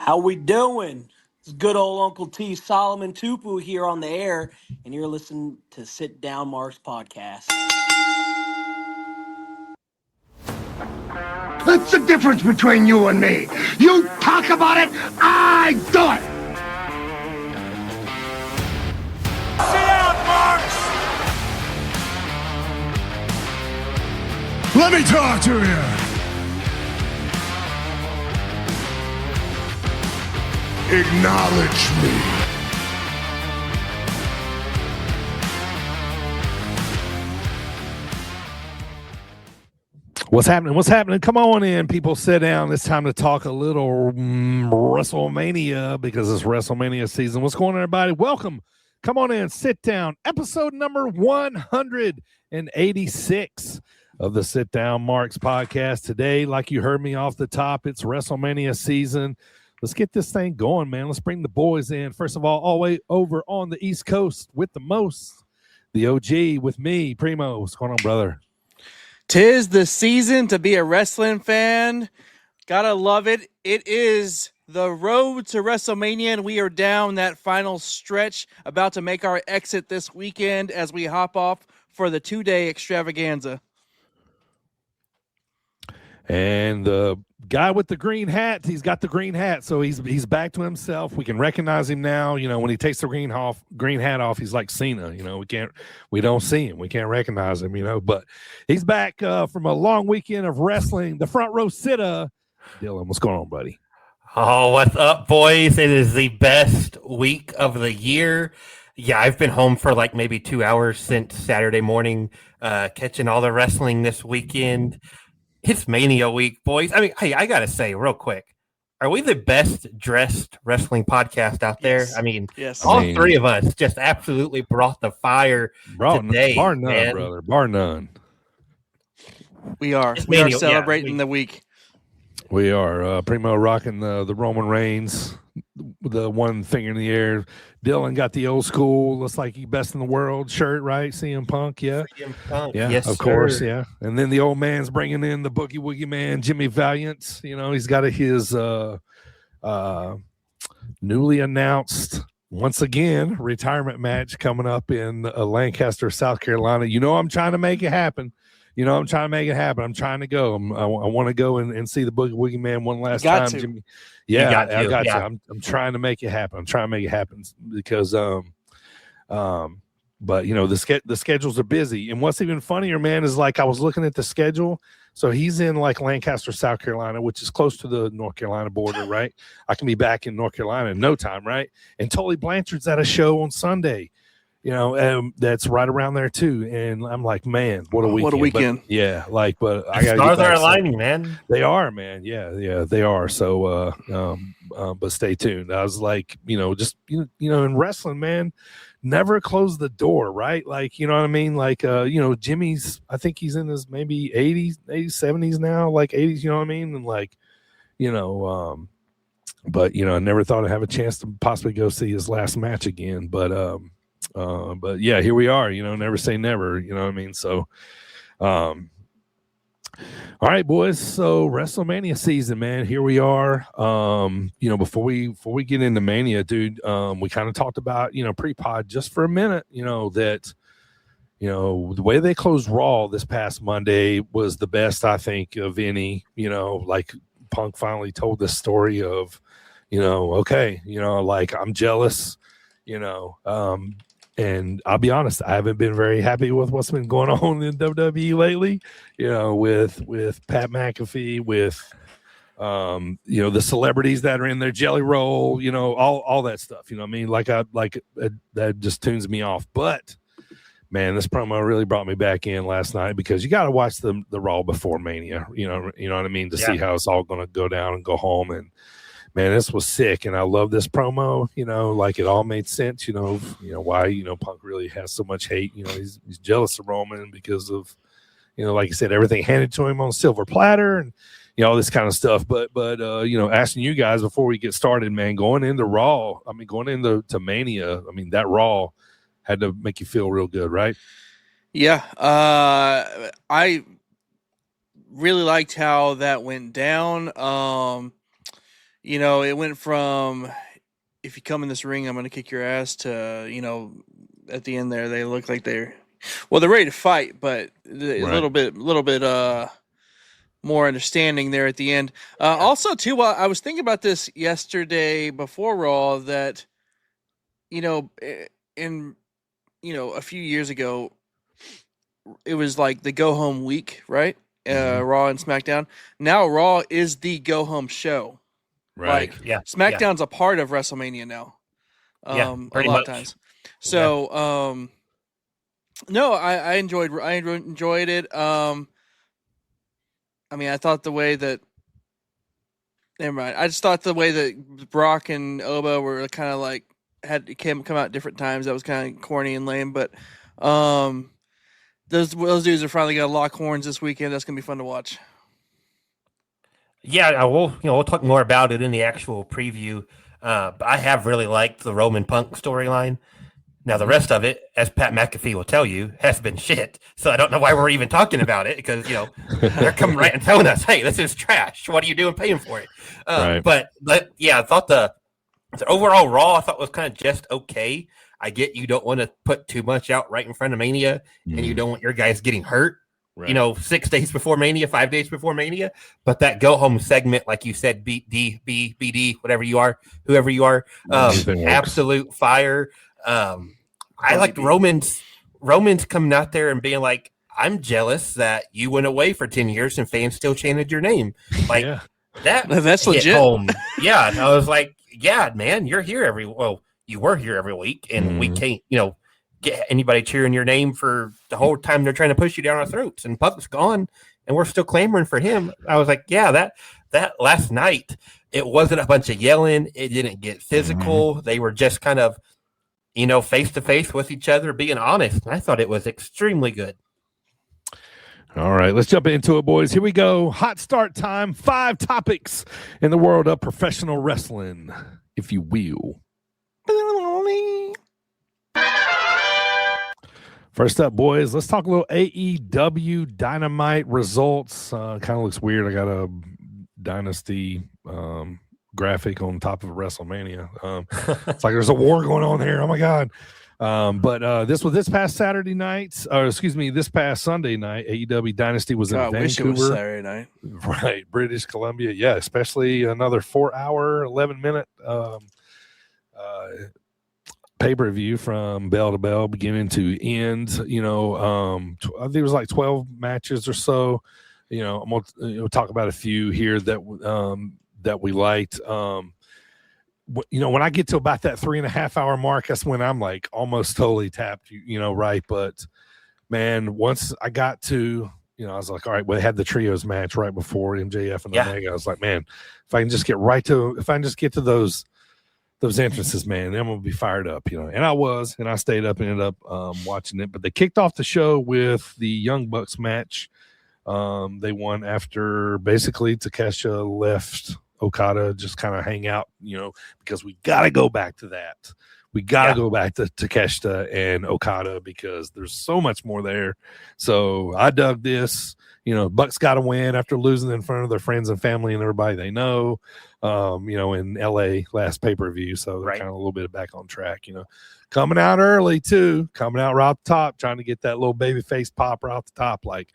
How we doing? It's good old Uncle T, Solomon Tupu here on the air, and you're listening to Sit Down Mark's podcast. That's the difference between you and me. You talk about it, I do it. Sit down, Marks! Let me talk to you. Acknowledge me. What's happening? What's happening? Come on in, people. Sit down. It's time to talk a little Wrestlemania because it's Wrestlemania season. What's going on, everybody? Welcome. Come on in. Sit down. Episode number 186 of the Sit Down Marks podcast. Today, like you heard me off the top, it's Wrestlemania season. Let's get this thing going, man. Let's bring the boys in. First of all the way over on the East Coast with the most, the OG with me, Primo. What's going on, brother? 'Tis the season to be a wrestling fan. Gotta love it. It is the road to WrestleMania, and we are down that final stretch, about to make our exit this weekend as we hop off for the 2-day extravaganza. And the guy with the green hat, he's got the green hat, so he's back to himself. We can recognize him now. You know, when he takes the green hat off, he's like Cena. You know, we don't see him, we can't recognize him. You know, but he's back from a long weekend of wrestling. The front row sitter, Dylan. What's going on, buddy? Oh, what's up, boys? It is the best week of the year. Yeah, I've been home for like maybe 2 hours since Saturday morning, catching all the wrestling this weekend. It's Mania week, boys. I mean, hey, I got to say real quick, are we the best dressed wrestling podcast out there? Yes. I mean, Yes. all three of us just absolutely brought the fire today. Bar none, man. brother. Bar none. We are Mania, celebrating the week. We are. Primo rocking the Roman Reigns, the one finger in the air. Dylan got the old school, looks like he best in the world shirt, right? CM Punk, yeah. CM Punk. Yeah, Yes, of course, sir. yeah. And then the old man's bringing in the Boogie Woogie Man, Jimmy Valiant. You know, he's got his newly announced, once again, retirement match coming up in Lancaster, South Carolina. You know, I'm trying to make it happen. I'm trying to go. I want to go and see the Boogie Woogie Man one last time. Jimmy. Yeah, I got you. I'm trying to make it happen. I'm trying to make it happen because, but you know, the schedules are busy. And what's even funnier, man, is like I was looking at the schedule. So he's in like Lancaster, South Carolina, which is close to the North Carolina border, right? I can be back in North Carolina in no time, right? And Tully Blanchard's at a show on Sunday. You know, that's right around there too, and I'm like, man, what a weekend! What a weekend! But, yeah, like, but I got stars are aligning, man. They are, man. Yeah, they are. So, but stay tuned. I was like, just in wrestling, man, never close the door, right? Like, you know what I mean? Like, Jimmy's, I think he's in his maybe 80s, 70s now, like 80s. You know what I mean? And like, but I never thought I'd have a chance to possibly go see his last match again, but yeah, here we are, never say never, you know what I mean? So, all right, boys. So WrestleMania season, man, here we are. Before we get into Mania, dude, we kind of talked about, pre-pod just for a minute, that, the way they closed Raw this past Monday was the best, I think, of any, like Punk finally told the story of, okay, like I'm jealous, and I'll be honest, I haven't been very happy with what's been going on in WWE lately, with Pat McAfee, with, the celebrities that are in their jelly roll, all that stuff, you know what I mean? That just tunes me off. But man, this promo really brought me back in last night because you got to watch the Raw before Mania, you know what I mean? To see how it's all going to go down and go home. And man, this was sick, and I love this promo. Like it all made sense. Why Punk really has so much hate. He's jealous of Roman because of like you said, everything handed to him on a silver platter, and all this kind of stuff. But asking you guys before we get started, man, going into Raw, going into Mania, that Raw had to make you feel real good, right? Yeah, I really liked how that went down. it went from if you come in this ring, I'm going to kick your ass to, at the end there, they look like they're ready to fight, but a little bit more understanding there at the end. Also, too, I was thinking about this yesterday before Raw that, a few years ago, it was like the go home week, right? Raw and SmackDown. Now Raw is the go home show. Right. Like, SmackDown's a part of WrestleMania now. pretty a lot much. of times. So, no, I enjoyed it. I thought the way that. Never mind. I just thought the way that Brock and Oba were kind of like come out at different times. That was kind of corny and lame. But those dudes are finally gonna lock horns this weekend. That's gonna be fun to watch. Yeah, we'll talk more about it in the actual preview. But I have really liked the Roman Punk storyline. Now, the rest of it, as Pat McAfee will tell you, has been shit. So I don't know why we're even talking about it because, they're coming right and telling us, hey, this is trash. What are you doing paying for it? Right. But I thought the overall Raw, I thought was kind of just okay. I get you don't want to put too much out right in front of Mania and you don't want your guys getting hurt, 6 days before Mania, 5 days before Mania. But that go-home segment, like you said, BD, whoever you are, absolute fire. I liked Roman's coming out there and being like, I'm jealous that you went away for 10 years and fans still chanted your name. Like that's legit. Home. Yeah. And I was like, yeah, man, you're here you were here every week and we can't, get anybody cheering your name for the whole time they're trying to push you down our throats and Punk's gone and we're still clamoring for him. I was like, yeah, that last night, it wasn't a bunch of yelling. It didn't get physical. They were just kind of, face to face with each other, being honest. And I thought it was extremely good. All right, let's jump into it, boys. Here we go. Hot start time. 5 topics in the world of professional wrestling, if you will. First up, boys, let's talk a little AEW Dynamite results. Kind of looks weird. I got a Dynasty graphic on top of WrestleMania. It's like there's a war going on here. Oh, my God. But this past Saturday night, this past Sunday night, AEW Dynasty was in Vancouver. I wish it was Saturday night. Right, British Columbia. Yeah, especially another 4-hour, 11-minute pay-per-view from bell to bell, beginning to end. I think it was like 12 matches or so. I'm gonna talk about a few here that we liked. When I get to about that 3.5-hour mark, that's when I'm like almost totally tapped, right. But man, once I got to, I was like, all right, well, they had the trios match right before MJF and Omega. I was like, man, if I can just get to those entrances, man, then I'm gonna be fired up, and I was, and I stayed up and ended up watching it. But they kicked off the show with the Young Bucks match. They won after basically Takeshita left Okada, just kind of hang out, because we got to go back to that. We got to go back to Takeshita and Okada because there's so much more there. So I dug this. Bucks got to win after losing in front of their friends and family and everybody they know, in LA last pay-per-view. So they're kind of a little bit back on track, coming out early too, coming out right off the top, trying to get that little baby face pop right off the top. Like,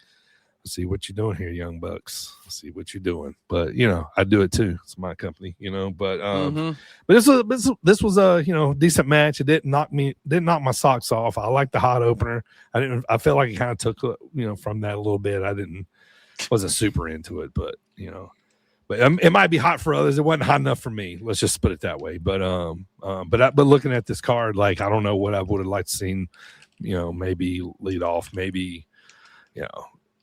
see what you're doing here, Young Bucks. See what you're doing. But I do it too. It's my company, but this was a decent match. It didn't knock my socks off. I like the hot opener. I felt like it kind of took from that a little bit. Wasn't super into it, but it might be hot for others. It wasn't hot enough for me. Let's just put it that way. But looking at this card, like, I don't know what I would have liked to seen, maybe lead off, maybe,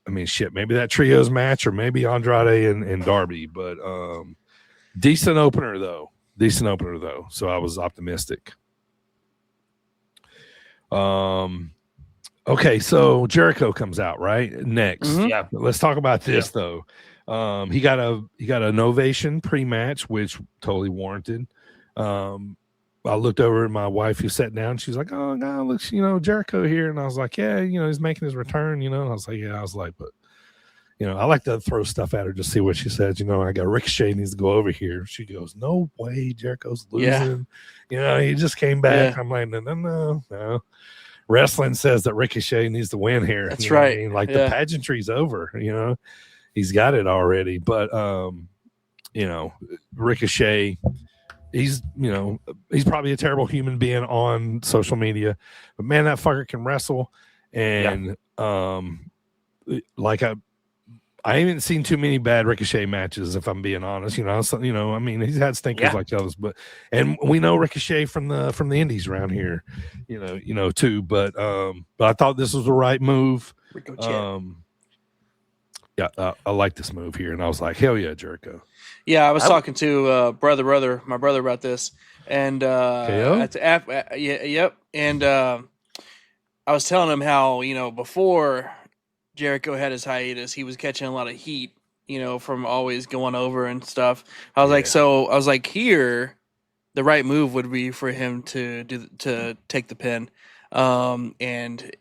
maybe that trios match or maybe Andrade and Darby, but decent opener though. So I was optimistic. Okay, so Jericho comes out right next. Yeah, let's talk about this though. He got an ovation pre-match, which totally warranted. I looked over at my wife who sat down. She's like, "Oh, God, looks, Jericho here." And I was like, "Yeah, he's making his return, I was like, "Yeah." I was like, "But, I like to throw stuff at her to see what she says. I got Ricochet needs to go over here. She goes, no way, Jericho's losing. He just came back. I'm like, no. Wrestling says that Ricochet needs to win here. That's right. The pageantry's over. He's got it already. But Ricochet, he's probably a terrible human being on social media, but man, that fucker can wrestle. And I haven't seen too many bad Ricochet matches, if I'm being honest. He's had stinkers like others, and we know Ricochet from the indies around here, too. But I thought this was the right move. I like this move here, and I was like, hell yeah, Jericho. Yeah, I was talking to my brother about this, and yep, and I was telling him how before Jericho had his hiatus, he was catching a lot of heat, from always going over and stuff. I was like, here, the right move would be for him to take the pin, and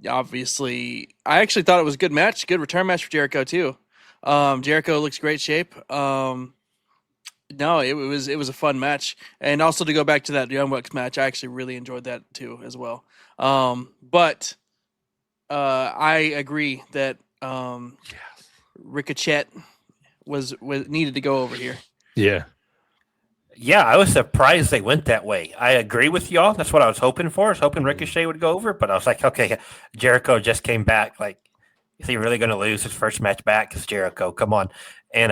obviously, I actually thought it was a good match, good return match for Jericho too. Jericho looks great shape. No, it was a fun match, and also to go back to that Young Bucks match, I actually really enjoyed that too as well. But I agree that Ricochet was needed to go over here. Yeah. Yeah, I was surprised they went that way. I agree with y'all. That's what I was hoping for. I was hoping Ricochet would go over, but I was like, okay, Jericho just came back. Like, is he really going to lose his first match back? Because Jericho, come on. And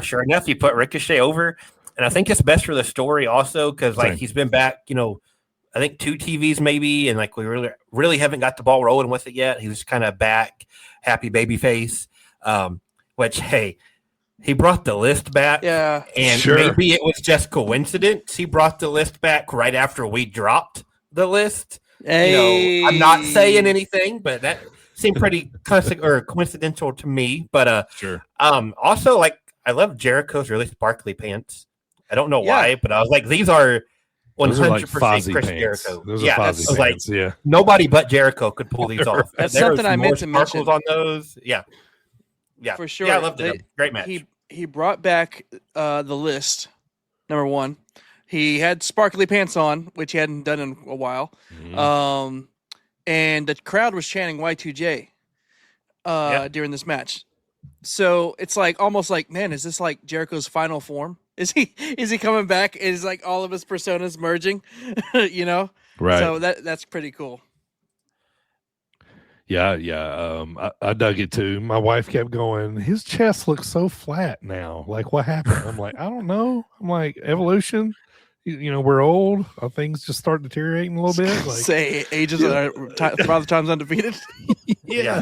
sure enough, you put Ricochet over, and I think it's best for the story also because he's been back, I think 2 TVs maybe, and we really haven't got the ball rolling with it yet. He was kind of back, happy baby face, which hey. He brought the list back, and maybe it was just coincidence. He brought the list back right after we dropped the list. Hey. I'm not saying anything, but that seemed pretty coincidental to me. But also, I love Jericho's really sparkly pants. I don't know why, but I was like, these are 100% Chris Jericho. Those are Fozzy pants. Nobody but Jericho could pull these off. That's something I meant to mention. On those, yeah, for sure. Yeah, I loved it. Great match. He brought back the list. Number one, he had sparkly pants on, which he hadn't done in a while. Mm-hmm. And the crowd was chanting Y2J during this match. So it's almost like, man, is this Jericho's final form? Is he coming back? Is all of his personas merging? Right. So that's pretty cool. Yeah. I dug it too. My wife kept going, his chest looks so flat now. What happened? I'm like, I don't know. I'm like, evolution. We're old. Our things just start deteriorating a little bit. Say ages Father Time's undefeated. Yeah.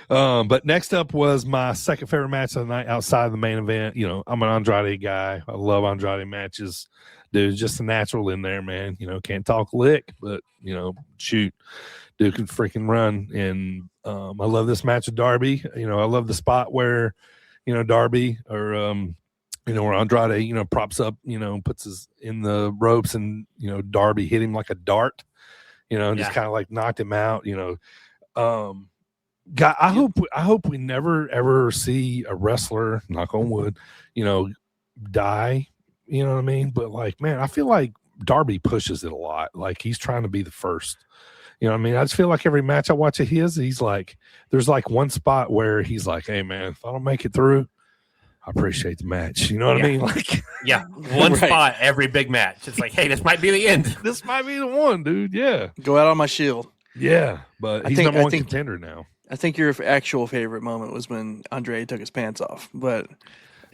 Right. But next up was my second favorite match of the night outside of the main event. I'm an Andrade guy. I love Andrade matches. Dude, just a natural in there, man. Can't talk lick, but shoot. Dude can freaking run. And I love this match with Darby. I love the spot where, Darby or, where Andrade, props up, puts his in the ropes and, Darby hit him like a dart, just kind of knocked him out, God, I hope we never ever see a wrestler, knock on wood, die, you know what I mean? But man, I feel like Darby pushes it a lot. He's trying to be the first. You know what I mean? I just feel like every match I watch of his, he's there's one spot where he's like, hey, man, if I don't make it through, I appreciate the match. You know what I mean? One spot every big match. It's hey, this might be the end. This might be the one, dude. Yeah. Go out on my shield. Yeah, but he's number one contender now. I think your actual favorite moment was when Andre took his pants off, but...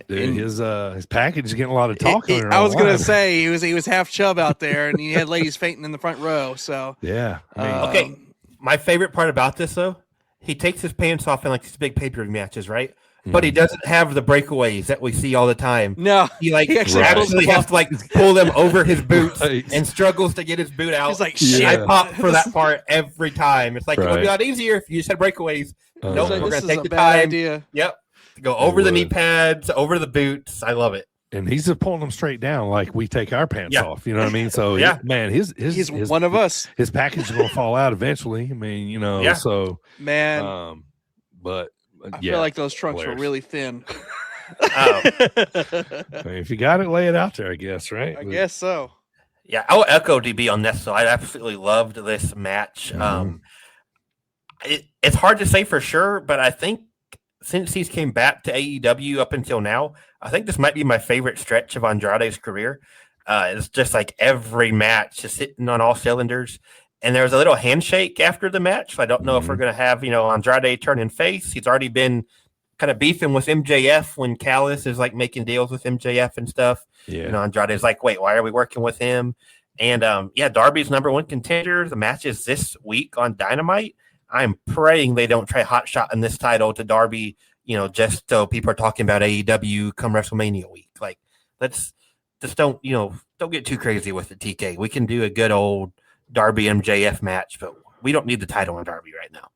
Dude, his package is getting a lot of talk on it. I was gonna say he was half chub out there, and he had ladies fainting in the front row. So yeah. Okay, my favorite part about this though, he takes his pants off in these big pay-per-view matches, right? Mm-hmm. But he doesn't have the breakaways that we see all the time. No, he actually has to pull them over his boots and struggles to get his boot out. He's like, shit. I pop for that part every time. It's it would be a lot easier if you just had breakaways. Nope, we're gonna take the time. Idea. Yep. Go over the knee pads, over the boots. I love it. And he's just pulling them straight down like we take our pants off. You know what I mean? So, man, he's one of us. His package is going to fall out eventually. I mean, so. Man. But I feel like those trunks hilarious. were really thin. Oh. I mean, if you got it, lay it out there, I guess, right? I guess so. Yeah, I'll echo DB on this. So I absolutely loved this match. Mhm. It's hard to say for sure, but I think since he's came back to AEW up until now, I think this might be my favorite stretch of Andrade's career. It's just like every match is hitting on all cylinders. And there was a little handshake after the match. So I don't know if we're going to have, Andrade turning face. He's already been kind of beefing with MJF when Callis is like making deals with MJF and stuff. Yeah. Andrade's like, wait, why are we working with him? And Darby's number one contender. The match is this week on Dynamite. I'm praying they don't try hot shot in this title to Darby, just so people are talking about AEW come WrestleMania week. Like, let's just don't get too crazy with the TK. We can do a good old Darby MJF match, but we don't need the title on Darby right now.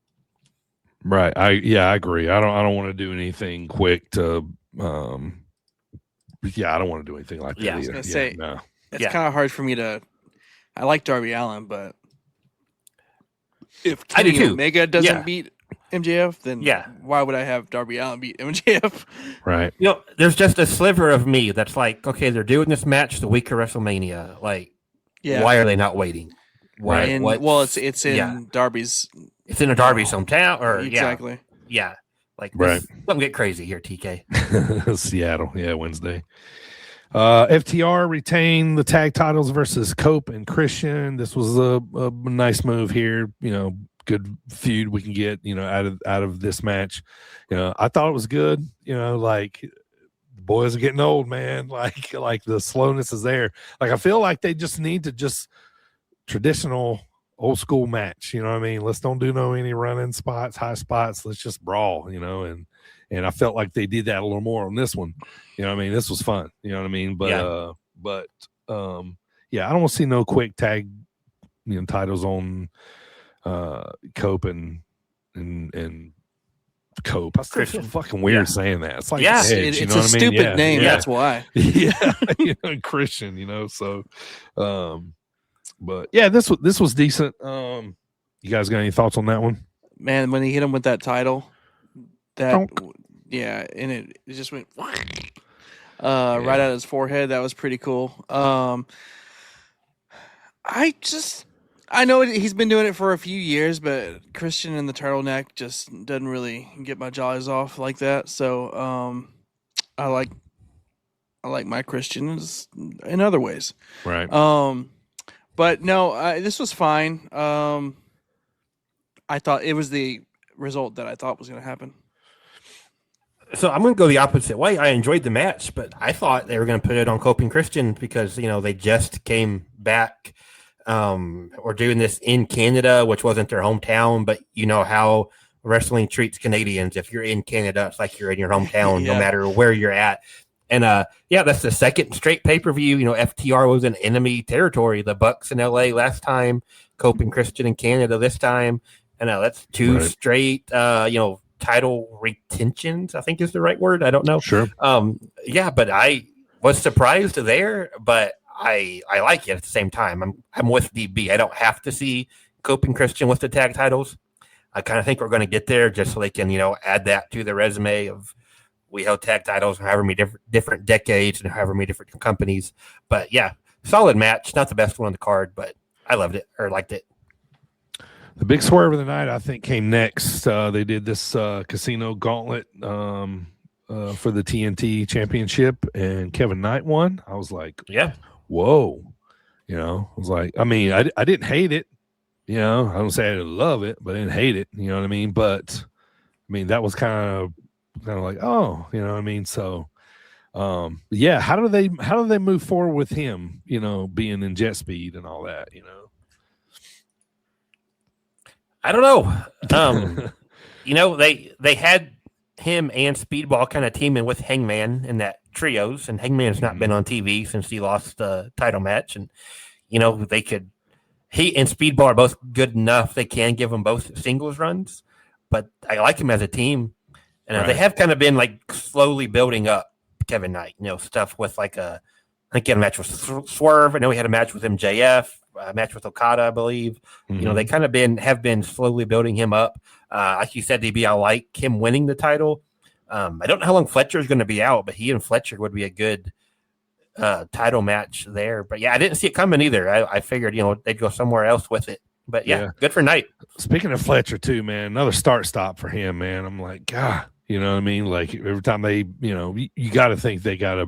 Right. I agree. I don't want to do anything quick to I don't want to do anything like that. Yeah, I was either. gonna say, no. It's kind of hard for me to. I like Darby Allin, but if I do Kenny too. Omega doesn't Yeah. beat MJF, then why would I have Darby Allin beat MJF? Right. There's just a sliver of me that's like, okay, they're doing this match the week of WrestleMania. Like, why are they not waiting? Why? And, well, it's in Darby's. It's in a Darby's hometown, or exactly. Yeah. Like, right. Don't get crazy here, TK. Seattle, Wednesday. FTR retained the tag titles versus Cope and Christian. This was a nice move here. Good feud we can get out of this match. I thought it was good. Like the boys are getting old, man. Like the slowness is there. Like I feel like they just need to traditional old school match. You know what I mean? Let's don't do any running spots, high spots. Let's just brawl. And I felt like they did that a little more on this one. You know what I mean? This was fun. You know what I mean? But I don't want to see no quick tag titles on Cope and Cope. I still feel fucking weird saying that. It's like Edge, it's a stupid name. That's why. Christian. So, but yeah, this was decent. You guys got any thoughts on that one? Man, when he hit him with that title, and it just went right out of his forehead. That was pretty cool. I know he's been doing it for a few years, but Christian in the turtleneck just doesn't really get my jaws off like that. So I like my Christians in other ways. Right. But no, this was fine. I thought it was the result that I thought was going to happen. So I'm going to go the opposite way. I enjoyed the match, but I thought they were going to put it on Cope and Christian because, they just came back or doing this in Canada, which wasn't their hometown, but you know how wrestling treats Canadians. If you're in Canada, it's like you're in your hometown, no matter where you're at. And that's the second straight pay-per-view. FTR was in enemy territory. The Bucks in LA last time, Cope and Christian in Canada this time. And that's two straight, title retentions, I think is the right word. I don't know. Sure. But I was surprised there, but I like it at the same time. I'm with DB. I don't have to see Cope and Christian with the tag titles. I kind of think we're going to get there just so they can, add that to the resume of we held tag titles in however many different decades and however many different companies. But yeah, solid match. Not the best one on the card, but I loved it or liked it. The big swerve of the night, I think, came next. They did this casino gauntlet for the TNT championship, and Kevin Knight won. I was like, whoa. I was like, I didn't hate it. I don't say I didn't love it, but I didn't hate it. You know what I mean? But, that was kind of like, oh, you know what I mean? So, how do they move forward with him, being in jet speed and all that, I don't know. They had him and Speedball kind of teaming with Hangman in that trios, and Hangman's not been on TV since he lost the title match. And, he and Speedball are both good enough. They can give them both singles runs, but I like him as a team. And they have kind of been like slowly building up Kevin Knight, stuff with I think he had a match with Swerve. I know he had a match with MJF. match with Okada, I believe. Mm-hmm. They kind of have been slowly building him up. Like you said, DB, I like him winning the title. I don't know how long Fletcher is going to be out, but he and Fletcher would be a good title match there. But yeah, I didn't see it coming either. I figured, they'd go somewhere else with it. But yeah, good for Knight. Speaking of Fletcher too, man, another start-stop for him, man. I'm like, God, you know what I mean? Like every time they, you got to think they got to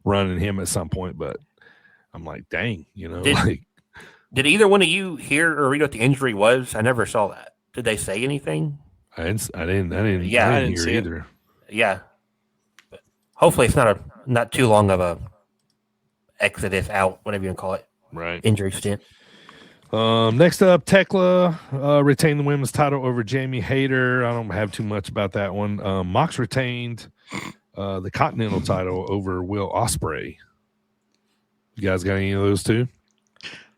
run in him at some point, but I'm like, dang, Did either one of you hear or read what the injury was? I never saw that. Did they say anything? I didn't hear see either. Yeah. But hopefully it's not too long of a exodus out, whatever you want to call it. Right. Injury stint. Next up, Tekla retained the women's title over Jamie Hayter. I don't have too much about that one. Mox retained the Continental title over Will Ospreay. You guys got any of those two?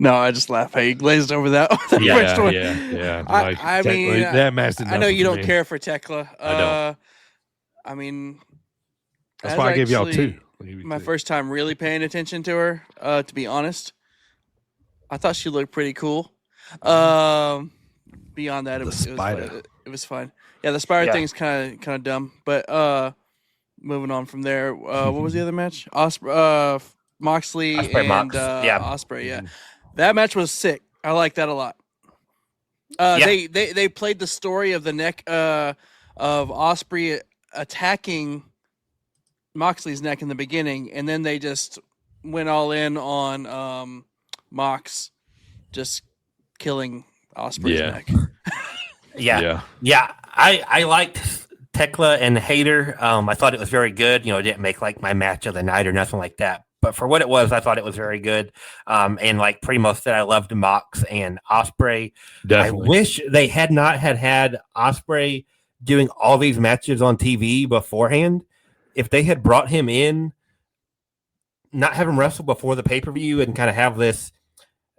No, I just laugh how you glazed over that. First one. Yeah. I mean, that match did I know you don't me. care for Tekla. I don't. I mean, that's why I gave y'all two. My first time really paying attention to her, to be honest. I thought she looked pretty cool. Beyond that, it was fine. Yeah, the spider thing is kind of dumb. But moving on from there, what was the other match? Moxley and Ospreay. Yeah, that match was sick. I like that a lot. They played the story of the neck of Ospreay attacking Moxley's neck in the beginning, and then they just went all in on Mox just killing Ospreay's neck. Yeah. I liked Tekla and Hayter. I thought it was very good. It didn't make like my match of the night or nothing like that. But for what it was, I thought it was very good. And like Primo said, I loved Mox and Ospreay. Definitely. I wish they had not had Ospreay doing all these matches on TV beforehand. If they had brought him in, not have him wrestle before the pay-per-view and kind of have this,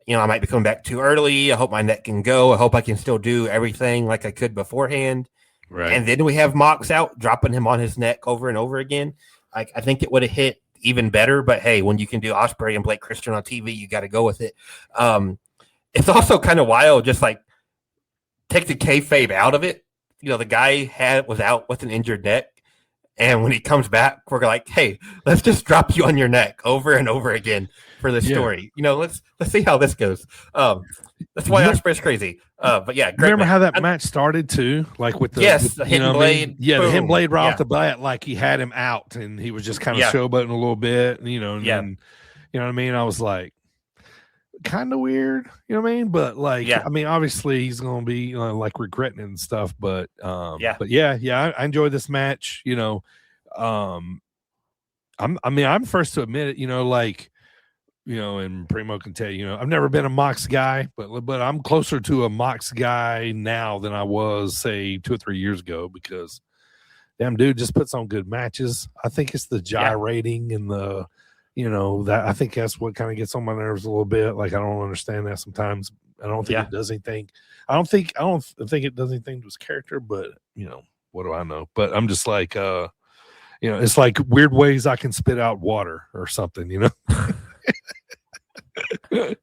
I might be coming back too early. I hope my neck can go. I hope I can still do everything like I could beforehand. Right. And then we have Mox out, dropping him on his neck over and over again. I think it would have hit even better. But hey, when you can do Ospreay and Blake Christian on TV, you got to go with it. It's also kind of wild, just like take the kayfabe out of it. The guy was out with an injured neck. And when he comes back, we're like, hey, let's just drop you on your neck over and over again for this story. Let's see how this goes. That's why Ospreay's crazy. But yeah, great. Remember how that match started too? Like with the the hidden blade. Yeah, the hidden blade right off the bat, like he had him out and he was just kind of showboating a little bit, and then, you know what I mean? I was like, kind of weird, you know what I mean? But like, I mean, obviously he's gonna be like regretting it and stuff, but I enjoyed this match. I'm first to admit it, and Primo can tell you, I've never been a Mox guy, but I'm closer to a Mox guy now than I was, say, 2 or 3 years ago, because damn dude just puts on good matches. I think it's the gyrating and the that I think that's what kind of gets on my nerves a little bit. Like, I don't understand that sometimes. I don't think it does anything. I don't think it does anything to his character, but what do I know? But I'm just like, it's like weird ways I can spit out water or something, But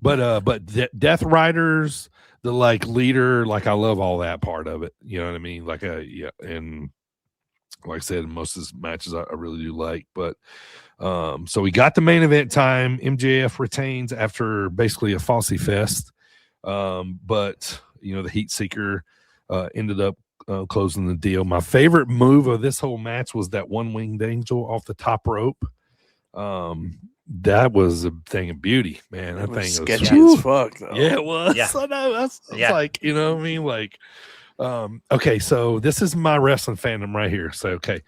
but Death Riders, the like leader, like I love all that part of it. You know what I mean? Like and like I said, most of his matches I really do like. But so we got the main event time. MJF retains after basically a Falsey fest. But the Heat Seeker ended up closing the deal. My favorite move of this whole match was that one winged angel off the top rope. That was a thing of beauty, man. That thing was sketchy as fuck, though. Yeah, it was. Yeah. I know. That's like, what I mean? Like, okay, so this is my wrestling fandom right here. So, okay,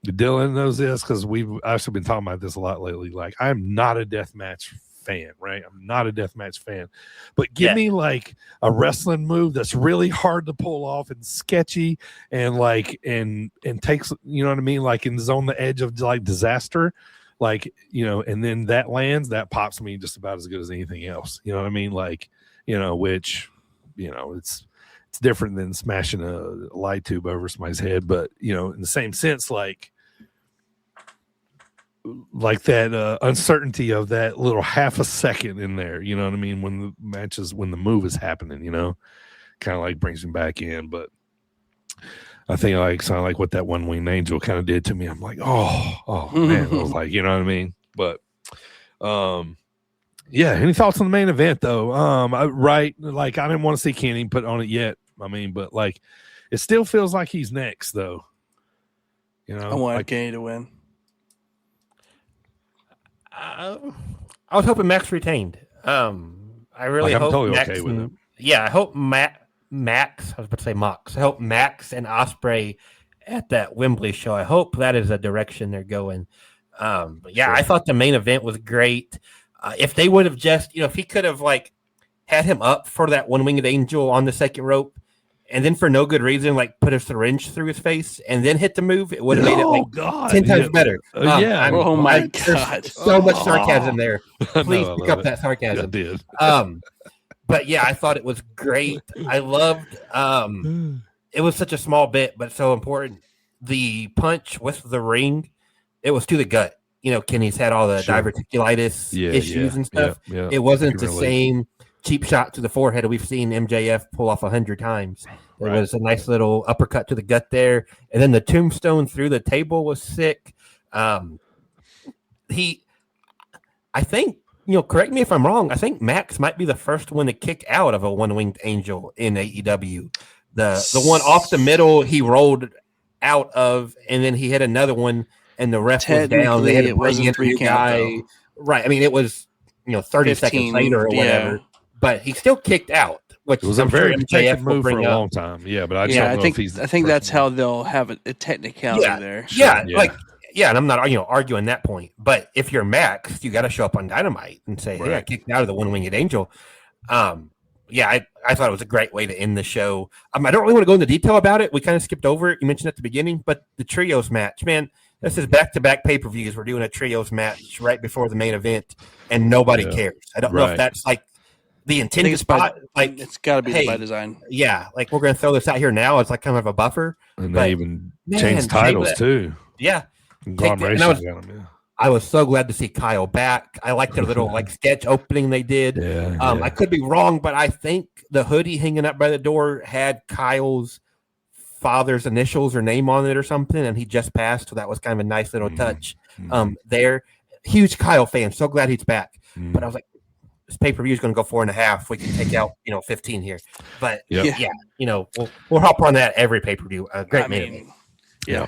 Dylan knows this because we've actually been talking about this a lot lately. Like, I'm not a deathmatch fan, right? I'm not a deathmatch fan, but give me like a wrestling move that's really hard to pull off and sketchy and like and takes, you know what I mean, like is on the edge of like disaster, like, and then that lands, that pops me just about as good as anything else. You know what I mean? Like, which, it's different than smashing a light tube over somebody's head, but in the same sense, like like that uncertainty of that little half a second in there. You know what I mean? When the move is happening, kind of like brings him back in. But I think kind of like what that One Winged Angel kind of did to me. I'm like, oh man, I was like, you know what I mean? But yeah. Any thoughts on the main event though? Right, like I didn't want to see Kenny put on it yet. I mean, but like it still feels like he's next though. I wanted Kenny to win. I was hoping Max retained. I really hope totally Max okay with it. Yeah, I hope Max. I was about to say Mox. I hope Max and Ospreay at that Wembley show. I hope that is the direction they're going. But yeah, sure. I thought the main event was great. If they would have just, if he could have like had him up for that One Winged Angel on the second rope, and then for no good reason, like put a syringe through his face and then hit the move, it would have made it like 10 times better. Oh my God. So much sarcasm there. Please pick up that sarcasm. I did. But yeah, I thought it was great. I loved it was such a small bit, but so important. The punch with the ring, it was to the gut. Kenny's had all the diverticulitis issues and stuff. Yeah. It wasn't the same cheap shot to the forehead we've seen MJF pull off 100 times. It was a nice little uppercut to the gut there. And then the tombstone through the table was sick. I think, correct me if I'm wrong, I think Max might be the first one to kick out of a One-Winged Angel in AEW. The one off the middle he rolled out of, and then he hit another one, and the ref was down. They had to bring in a guy. Right. I mean, it was 30 seconds later or whatever. But he still kicked out, which it was a very MJF move for a long time. Yeah, but I think that's how they'll have a technicality there. Yeah, and I'm not arguing that point. But if you're Max, you got to show up on Dynamite and say, "Hey, I kicked out of the One Winged Angel." I thought it was a great way to end the show. I don't really want to go into detail about it. We kind of skipped over it. You mentioned at the beginning, but the trios match, man. This is back-to-back pay-per-views. We're doing a trios match right before the main event, and nobody cares. I don't know if that's like the intended spot. Like it's got to be by design. Yeah, like we're going to throw this out here now. It's like kind of a buffer. And they even changed titles too. Yeah. I was so glad to see Kyle back. I liked their little sketch opening they did. I could be wrong, but I think the hoodie hanging up by the door had Kyle's father's initials or name on it or something, and he just passed, so that was kind of a nice little touch there. Huge Kyle fan. So glad he's back. But I was like, this pay-per-view is going to go 4.5. We can take out 15 here. But we'll hop on that every pay-per-view. Great man. Yeah.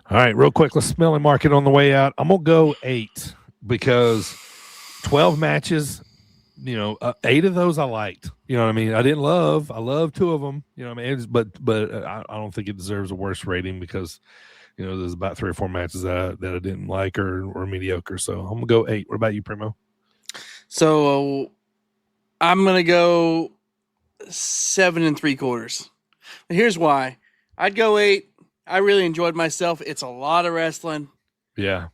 All right, real quick, let's smell and mark it on the way out. I'm gonna go 8 because 12 matches. 8 of those I liked. You know what I mean? I didn't love. I loved 2 of them. You know what I mean? But I don't think it deserves a worse rating because there's about 3 or 4 matches that I didn't like or mediocre. So I'm gonna go 8. What about you, Primo? So I'm gonna go 7 3/4. Here's why. I'd go 8. I really enjoyed myself. It's a lot of wrestling. Yeah.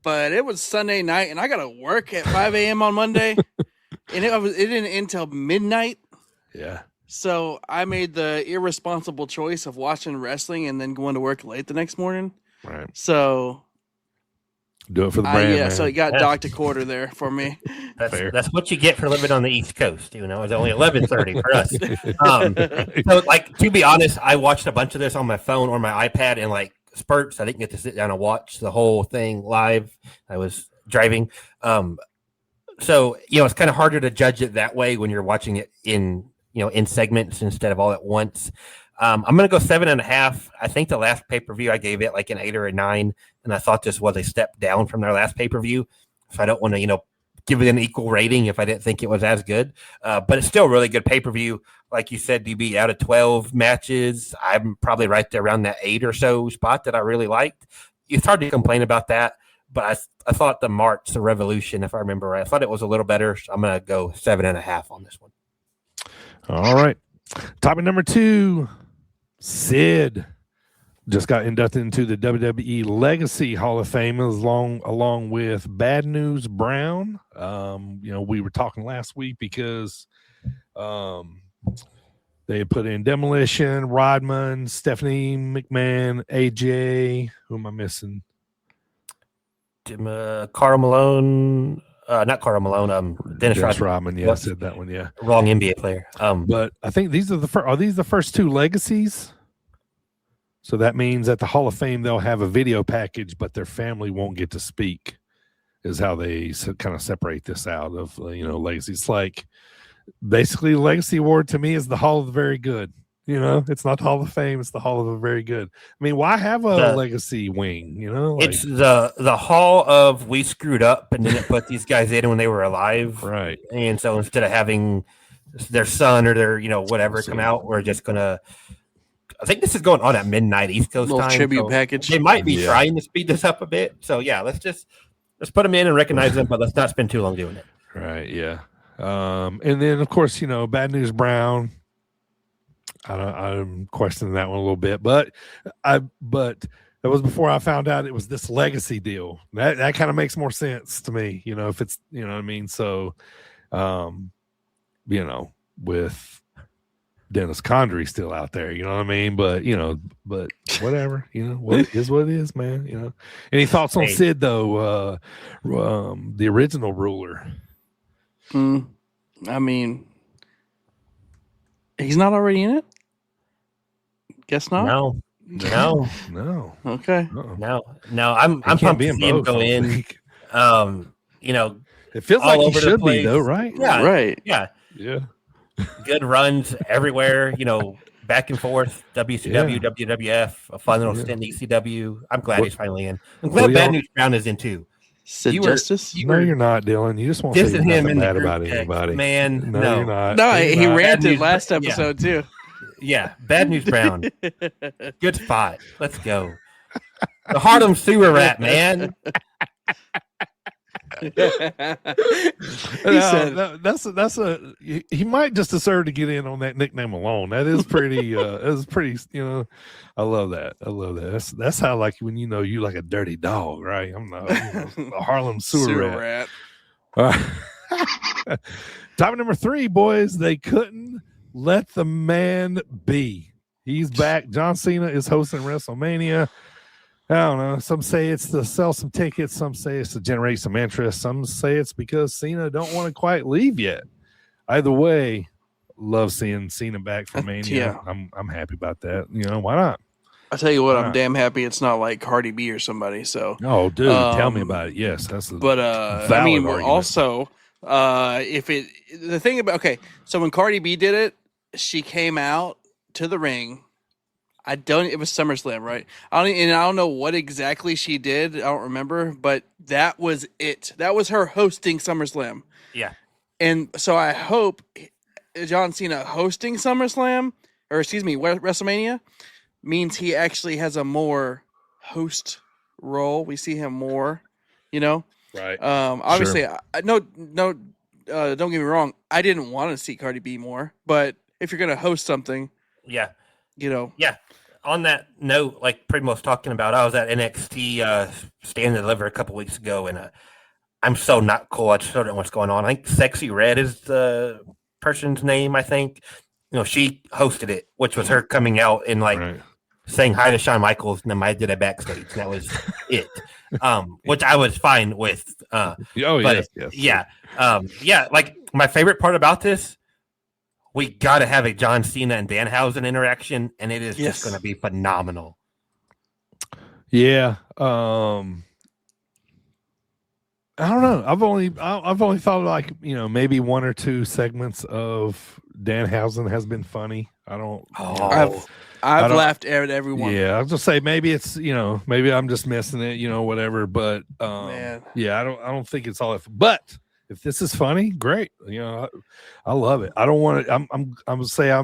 But it was Sunday night, and I got to work at 5 a.m. on Monday, and it didn't end until midnight. Yeah. So I made the irresponsible choice of watching wrestling and then going to work late the next morning. Right. So do it for the brand. So it got docked a quarter there for me. That's what you get for living on the East Coast. It's only 11:30 for us. So, to be honest, I watched a bunch of this on my phone or my iPad in spurts. I didn't get to sit down and watch the whole thing live. I was driving. So it's kind of harder to judge it that way when you're watching it in segments instead of all at once. I'm going to go 7.5. I think the last pay-per-view I gave it like an 8 or a 9, and I thought this was a step down from their last pay-per-view. So I don't want to, give it an equal rating if I didn't think it was as good. But it's still a really good pay-per-view. Like you said, DB, out of 12 matches, I'm probably right there around that 8 or so spot that I really liked. It's hard to complain about that, but I thought the Revolution, if I remember right, I thought it was a little better. So I'm going to go 7.5 on this one. All right. Topic number 2. Sid just got inducted into the WWE Legacy Hall of Fame along with Bad News Brown. We were talking last week because they had put in Demolition, Rodman, Stephanie McMahon, AJ. Who am I missing? Karl Malone, not Karl Malone. Dennis Rodman. Yeah, I said that one. Yeah, wrong NBA player. But I think these are are these the first two legacies? So that means at the Hall of Fame they'll have a video package, but their family won't get to speak. Is how they kind of separate this out of legacy. It's like basically the Legacy Award to me is the Hall of the Very Good. It's not the Hall of Fame; it's the Hall of the Very Good. I mean, why have a legacy wing? It's the Hall of we screwed up and didn't put these guys in when they were alive, right? And so instead of having their son or their whatever come out, we're just gonna. I think this is going on at midnight East Coast time. Tribute package. They might be trying to speed this up a bit. So yeah, let's put them in and recognize them, but let's not spend too long doing it. Right. Yeah. And then of course Bad News Brown. I'm questioning that one a little bit, but that was before I found out it was this legacy deal. That kind of makes more sense to me. If it's what I mean. So, with Dennis Condrey still out there, you know what I mean? But whatever, what is what it is, man. Any thoughts on Sid though? The original ruler. I mean, he's not already in it. Guess not. No. Okay. No. I'm pumped to see him go in. It feels like he should be though, right? Yeah. Right. Yeah. Yeah. Good runs everywhere, back and forth, WCW, WWF, a fun little stint in ECW. I'm glad he's finally in. I'm glad Bad News Brown is in too. Sid Justice? You're not, Dylan. You just want to say nothing bad about anybody. Man, no, you're not. No, he ranted last episode too. Yeah, Bad News Brown. Good spot. Let's go. The Harlem Sewer Rat, man. He might just deserve to get in on that nickname alone. That is pretty I love that. That's how like when you like a dirty dog, right? I'm not a Harlem sewer rat. Topic number 3, boys. They couldn't let the man be. He's back. John Cena is hosting WrestleMania. I don't know. Some say it's to sell some tickets. Some say it's to generate some interest. Some say it's because Cena don't want to quite leave yet. Either way, love seeing Cena back for Mania. Yeah. I'm happy about that. Why not? I tell you what, I'm damn happy it's not like Cardi B or somebody. So, oh, dude, tell me about it. Yes, that's. But I mean, we're also the thing about so when Cardi B did it, she came out to the ring. It was SummerSlam, right? I don't know what exactly she did. I don't remember, but that was it. That was her hosting SummerSlam. Yeah. And so I hope John Cena hosting SummerSlam, or excuse me, WrestleMania, means he actually has a more host role. We see him more, Right. Obviously, sure. Don't get me wrong. I didn't want to see Cardi B more, but if you're going to host something. Yeah. Yeah. On that note, like Primo was talking about, I was at NXT Stand and Deliver a couple weeks ago, and I'm so not cool. I just don't know what's going on. I think Sexy Red is the person's name. I think she hosted it, which was her coming out and saying hi to Shawn Michaels, and then I did it backstage. And that was it, which I was fine with. Yes. Like my favorite part about this. We got to have a John Cena and Danhausen interaction, and it is just going to be phenomenal. Yeah. I don't know. I've only thought like, maybe 1 or 2 segments of Danhausen has been funny. I've laughed at everyone. Yeah. I'll just say maybe it's, maybe I'm just missing it, whatever. But I don't think it's all but if this is funny, great. I love it. I don't want to. I'm gonna say I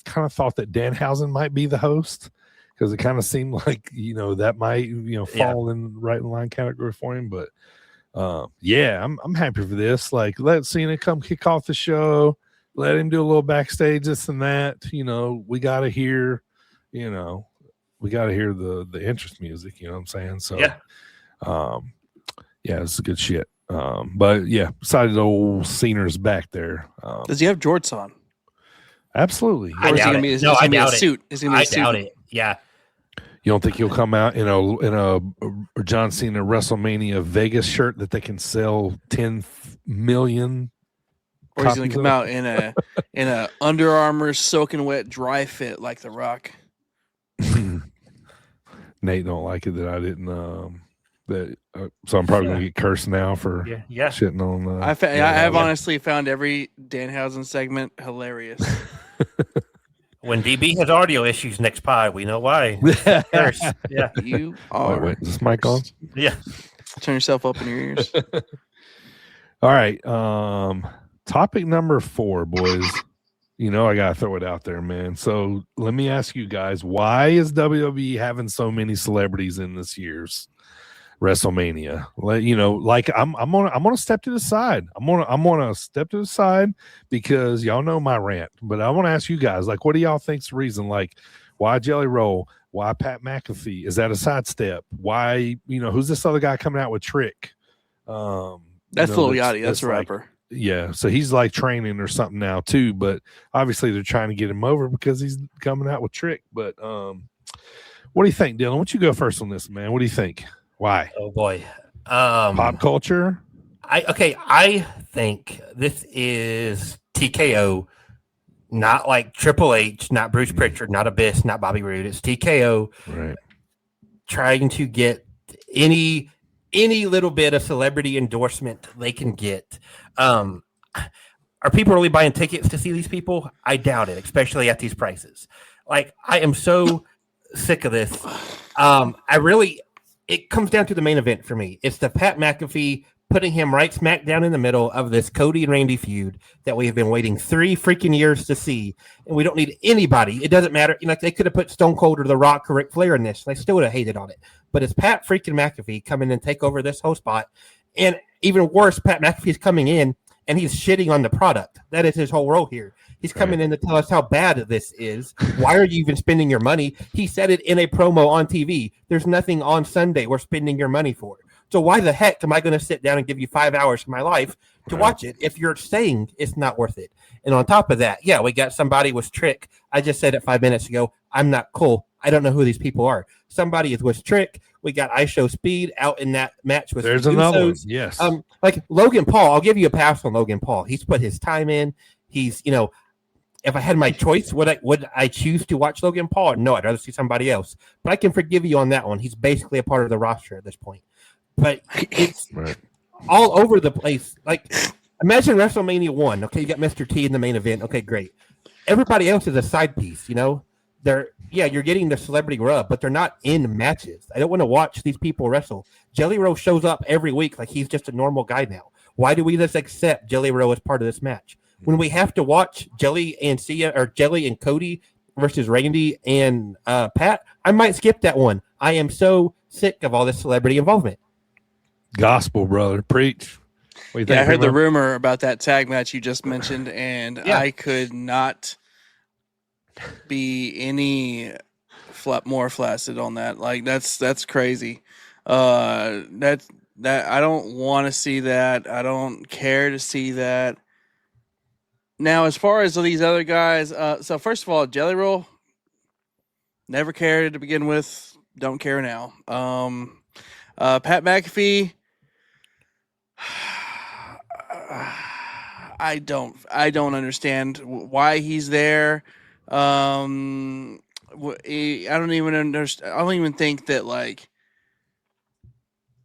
kind of thought that Danhausen might be the host because it kind of seemed like that might fall in right in line category for him. But I'm happy for this. Like let Cena come kick off the show. Let him do a little backstage this and that. We got to hear. We got to hear the interest music. You know what I'm saying? So it's good shit. But besides old Cena's back there. Does he have jorts on? Absolutely. I doubt it. Is he gonna be a suit? Is he gonna be a suit? doubt it. Yeah. You don't think he'll come out in a John Cena WrestleMania Vegas shirt that they can sell 10 million? Or he's going to come out in a Under Armour soaking wet dry fit like The Rock. Nate don't like it that I didn't. So I'm probably going to get cursed now for shitting on. I have honestly found every Danhausen segment hilarious. When DB has audio issues next pod, we know why. Yeah. You are. Wait, is this mic on? Yeah. Turn yourself up in your ears. All right. Topic number 4, boys. You know I gotta throw it out there, man. So let me ask you guys, why is WWE having so many celebrities in this year's WrestleMania? I'm gonna step to the side. I'm gonna step to the side because y'all know my rant. But I want to ask you guys, like, what do y'all think's the reason? Like, why Jelly Roll? Why Pat McAfee? Is that a sidestep? Why, who's this other guy coming out with Trick? That's Lil Yachty. That's a rapper. Yeah, so he's like training or something now too, but obviously they're trying to get him over because he's coming out with Trick. But what do you think, Dylan? Why don't you go first on this, man? What do you think? Why? Oh boy. Pop culture? I think this is TKO, not like Triple H, not Bruce Pritchard, not Abyss, not Bobby Roode. It's TKO right, trying to get any little bit of celebrity endorsement they can get. Are people really buying tickets to see these people? I doubt it, especially at these prices. Like, I am so sick of this. It comes down to the main event for me. It's the Pat McAfee putting him right smack down in the middle of this Cody and Randy feud that we have been waiting 3 freaking years to see. And we don't need anybody. It doesn't matter. They could have put Stone Cold or The Rock or Ric Flair in this. And I still would have hated on it. But it's Pat freaking McAfee coming and take over this whole spot. And even worse, Pat McAfee's coming in and he's shitting on the product. That is his whole role here. He's coming in to tell us how bad this is. Why are you even spending your money? He said it in a promo on TV. There's nothing on Sunday we're spending your money for. So why the heck am I going to sit down and give you 5 hours of my life to watch it if you're saying it's not worth it? And on top of that, we got somebody with Trick. I just said it 5 minutes ago. I'm not cool. I don't know who these people are. Somebody is with Trick. We got I Show Speed out in that match with There's another one. Yes. Like Logan Paul, I'll give you a pass on Logan Paul. He's put his time in. He's, if I had my choice, would I choose to watch Logan Paul? No, I'd rather see somebody else. But I can forgive you on that one. He's basically a part of the roster at this point. But it's all over the place. Like, imagine WrestleMania 1. Okay, you got Mr. T in the main event. Okay, great. Everybody else is a side piece, you're getting the celebrity rub, but they're not in matches. I don't want to watch these people wrestle. Jelly Roll shows up every week like he's just a normal guy now. Why do we just accept Jelly Roll as part of this match? When we have to watch Jelly and Cody versus Randy and Pat, I might skip that one. I am so sick of all this celebrity involvement. Gospel, brother. Preach. What do you think, I heard Primo? the rumor about that tag match you just mentioned, and I could not be any more flaccid on that. Like, that's crazy. That I don't want to see that. I don't care to see that. Now, as far as these other guys, so first of all, Jelly Roll, never cared to begin with, don't care now. Pat McAfee, I don't understand why he's there. I don't even understand. I don't even think that, like,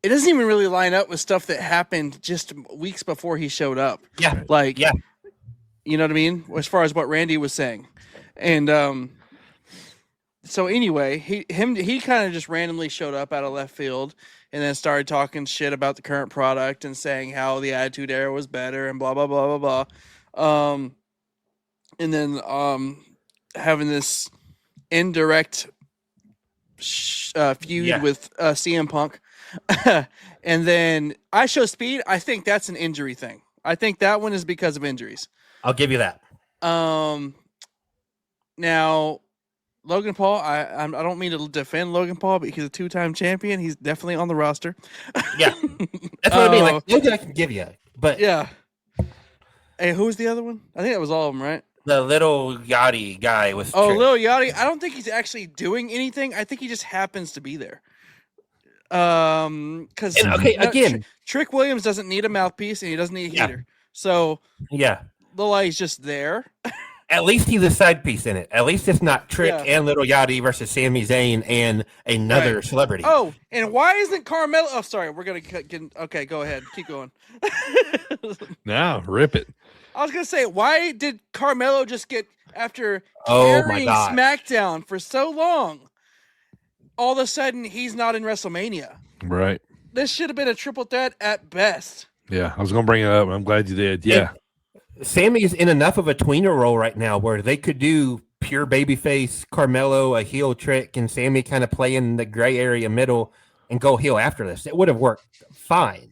it doesn't even really line up with stuff that happened just weeks before he showed up. Yeah. Like, you know what I mean? As far as what Randy was saying. And so anyway, he kind of just randomly showed up out of left field and then started talking shit about the current product and saying how the Attitude Era was better and blah, blah, blah, blah, blah. And then having this indirect feud with CM Punk. And then I Show Speed, I think that's an injury thing. I think that one is because of injuries. I'll give you that. Now, Logan Paul, I don't mean to defend Logan Paul, but he's a 2-time champion. He's definitely on the roster. Yeah. That's what I mean. Like, Logan I can give you. But yeah. Hey, who was the other one? I think that was all of them, right? The little Yachty guy was. Oh, Trick. Lil Yachty. I don't think he's actually doing anything. I think he just happens to be there. Because again, Trick Williams doesn't need a mouthpiece and he doesn't need a heater. So yeah, Lil Yachty's just there. At least he's a side piece in it. At least it's not Trick and Little Yachty versus Sami Zayn and another celebrity. Oh, and why isn't Carmelo? Oh, sorry. We're going to get. Okay, go ahead. Keep going. Now, rip it. I was going to say, why did Carmelo just get, after Oh, carrying SmackDown for so long, all of a sudden he's not in WrestleMania? Right. This should have been a triple threat at best. Yeah, I was going to bring it up. I'm glad you did. Yeah. Sammy's in enough of a tweener role right now where they could do pure babyface, Carmelo, a heel Trick, and Sammy kind of play in the gray area middle and go heel after this. It would have worked fine.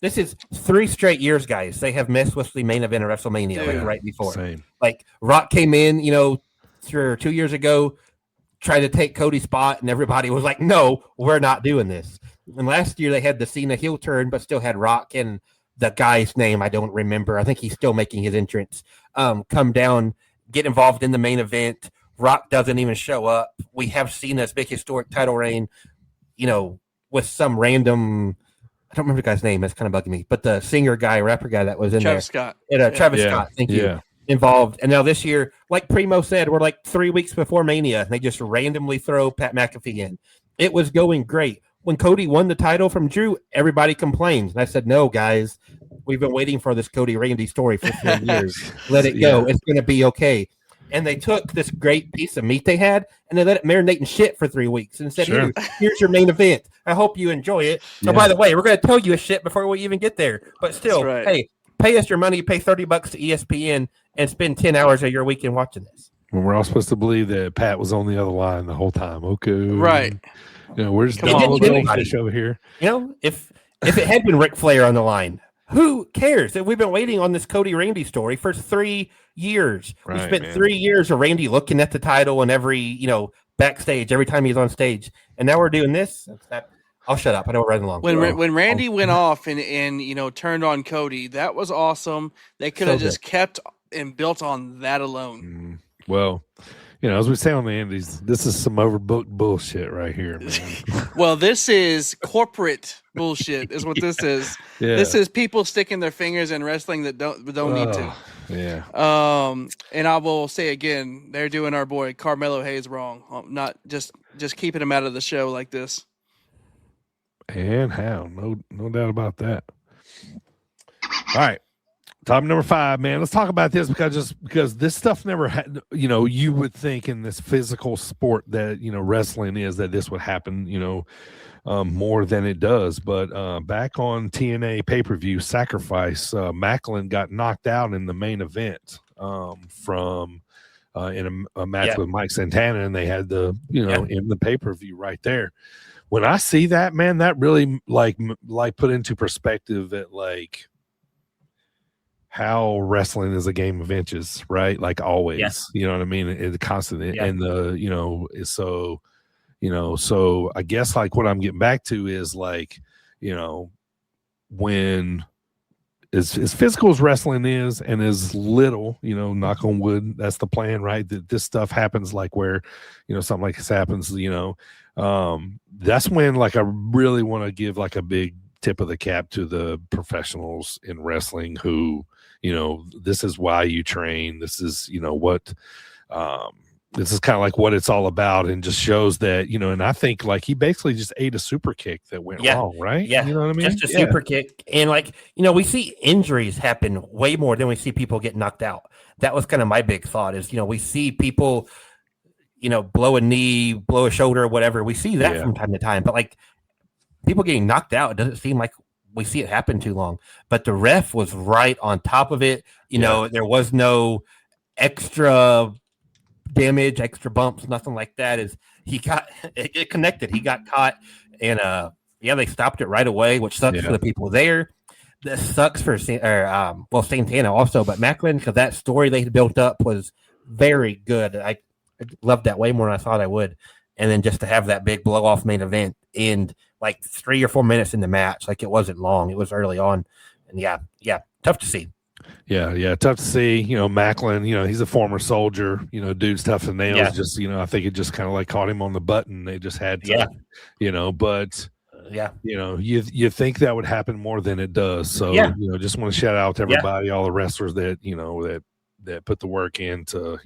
This is 3 straight years, guys. They have messed with the main event of WrestleMania like right before. Same. Like Rock came in, 2 years ago, tried to take Cody's spot, and everybody was like, no, we're not doing this. And last year they had the Cena heel turn, but still had Rock and the guy's name I don't remember. I think he's still making his entrance. Come down, get involved in the main event. Rock doesn't even show up. We have Cena's big historic title reign, with some random, I don't remember the guy's name. It's kind of bugging me. But the singer guy, rapper guy that was in Travis there. Scott. Travis Scott, thank you. Involved. And now this year, like Primo said, we're like 3 weeks before Mania, and they just randomly throw Pat McAfee in. It was going great. When Cody won the title from Drew, everybody complained. And I said, no, guys, we've been waiting for this Cody Randy story for 10 years. Let it go. It's going to be okay. And they took this great piece of meat they had, and they let it marinate in shit for 3 weeks and said, here's your main event. I hope you enjoy it. So, by the way, we're going to tell you a shit before we even get there. But still, hey, pay us your money, pay $30 to ESPN, and spend 10 hours of your weekend watching this. When we're all supposed to believe that Pat was on the other line the whole time. Okay. Right. We're just fish over here. If it had been Ric Flair on the line, who cares? We've been waiting on this Cody Randy story for 3 years. We spent 3 years of Randy looking at the title and every, backstage, every time he's on stage. And now we're doing this. I'll shut up. I know we're running along. When Randy went off and turned on Cody, that was awesome. They could have just kept and built on that alone. Well, as we say on the Indies, this is some overbooked bullshit right here, man. Well, this is corporate bullshit is what this is. Yeah. This is people sticking their fingers in wrestling that don't need to. Yeah. And I will say again, they're doing our boy Carmelo Hayes wrong. Not just keeping him out of the show like this. And how? No doubt about that. All right. Top number 5, man. Let's talk about this because this stuff never had, you would think in this physical sport that, wrestling is that this would happen, more than it does. But back on TNA pay-per-view Sacrifice, Macklin got knocked out in the main event from in a match with Mike Santana, and they had the, in the pay-per-view right there. When I see that, man, that really like put into perspective that like how wrestling is a game of inches, right? Like always, you know what I mean? It's constant. And so I guess like what I'm getting back to is like, when as physical as wrestling is and as little, knock on wood, that's the plan, right? That this stuff happens like where, something like this happens, that's when like I really want to give like a big tip of the cap to the professionals in wrestling who, this is why you train. This is, what, this is kind of like what it's all about, and just shows that, and I think like he basically just ate a super kick that went wrong, right? Yeah. You know what I mean? Just a super kick. And like, we see injuries happen way more than we see people get knocked out. That was kind of my big thought is, we see people, blow a knee, blow a shoulder, whatever. We see that from time to time, but like people getting knocked out, it doesn't seem like we see it happen too long. But the ref was right on top of it. There was no extra damage, extra bumps, nothing like that. Is he got it connected? He got caught, and they stopped it right away, which sucks for the people there. This sucks for Santana also, but Macklin, because that story they had built up was very good. I loved that way more than I thought I would. And then just to have that big blow off main event end like 3 or 4 minutes in the match, like it wasn't long, it was early on, and tough to see. Yeah, tough to see. Macklin, he's a former soldier, dude's tough as nails. Yeah. Just, I think it just kind of like caught him on the button. They just had to, but Yeah. you think that would happen more than it does. So, Yeah. Just want to shout out to everybody, all the wrestlers that, that put the work into,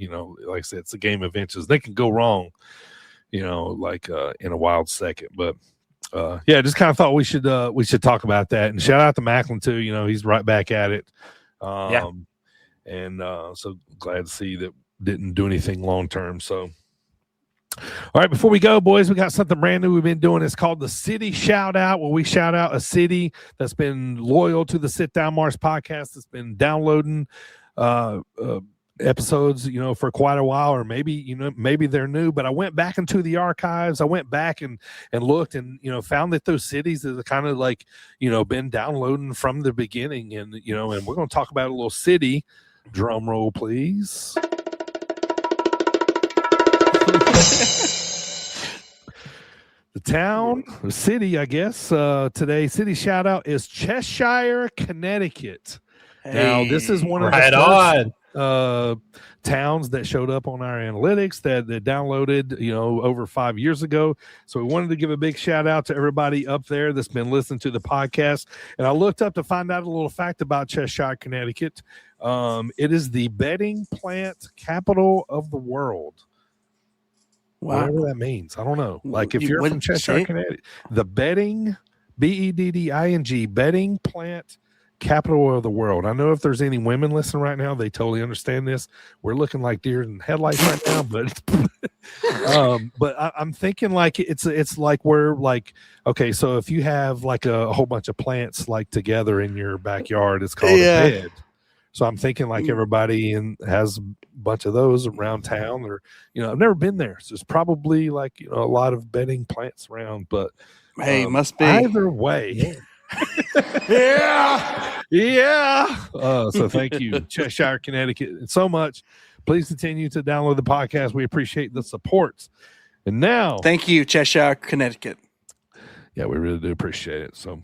like I said, it's a game of inches. They can go wrong, like in a wild second. But just kind of thought we should talk about that. And shout out to Macklin too. He's right back at it. And so glad to see that didn't do anything long term. So, all right, before we go, boys, we got something brand new we've been doing. It's called the City Shout Out, where we shout out a city that's been loyal to the Sit Down Mars podcast, that's been downloading episodes, for quite a while, or maybe, maybe they're new. But I went back into the archives. I went back and looked and, found that those cities that have kind of like, been downloading from the beginning. And, and we're going to talk about a little city. Drum roll, please. The city, I guess, today, city shout out is Cheshire, Connecticut. Hey. Now, this is one of the first towns that showed up on our analytics that downloaded, over 5 years ago. So we wanted to give a big shout out to everybody up there that's been listening to the podcast. And I looked up to find out a little fact about Cheshire, Connecticut. It is the bedding plant capital of the world. Wow. Whatever that means. I don't know. Like if you're from Cheshire, Connecticut, the bedding, bedding, bedding plant capital of the world. I know if there's any women listening right now, they totally understand this. We're looking like deer in headlights right now, but I'm thinking like it's like we're like, okay, so if you have like a whole bunch of plants like together in your backyard, it's called a bed. So I'm thinking like everybody has a bunch of those around town, or I've never been there, so it's probably like a lot of bedding plants around. But hey, must be either way. Yeah. So thank you, Cheshire, Connecticut, so much. Please continue to download the podcast. We appreciate the support. And now, thank you, Cheshire, Connecticut. Yeah, we really do appreciate it. So,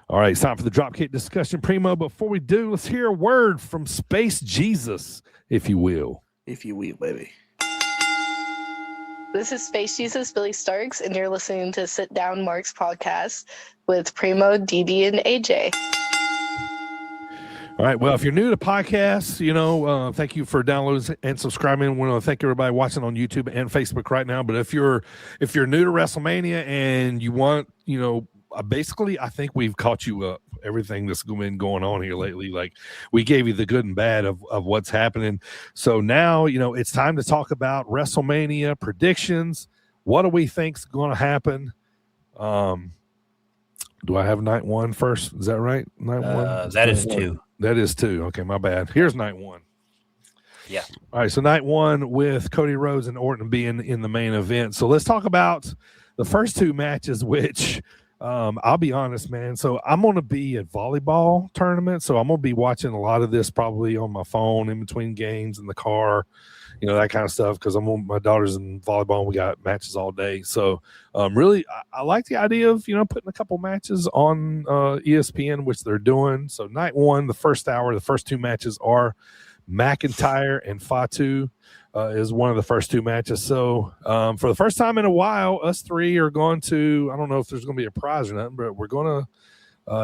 all right, it's time for the Dropkick discussion, Primo. Before we do, let's hear a word from Space Jesus, if you will. If you will, baby. This is Space Jesus Billy Starks, and you're listening to Sit Down Mark's podcast with Primo, DB, and AJ. All right. Well, if you're new to podcasts, thank you for downloading and subscribing. I want to thank everybody watching on YouTube and Facebook right now. But if you're new to WrestleMania and you want, basically, I think we've caught you up. Everything that's been going on here lately, like we gave you the good and bad of what's happening. So now, it's time to talk about WrestleMania predictions. What do we think's going to happen? Do I have night one first? Is that right? Night one? That is two. That is two. Okay, my bad. Here's night one. Yeah. All right, so night one with Cody Rhodes and Orton being in the main event. So let's talk about the first two matches, which I'll be honest, man. So I'm going to be at volleyball tournament. So I'm going to be watching a lot of this probably on my phone in between games in the car, that kind of stuff. Cause my daughter's in volleyball and we got matches all day. So really, I like the idea of, putting a couple matches on ESPN, which they're doing. So night one, the first hour, the first two matches are McIntyre and Fatu. Is one of the first two matches. So for the first time in a while, us three are going to, I don't know if there's going to be a prize or nothing, but we're going to,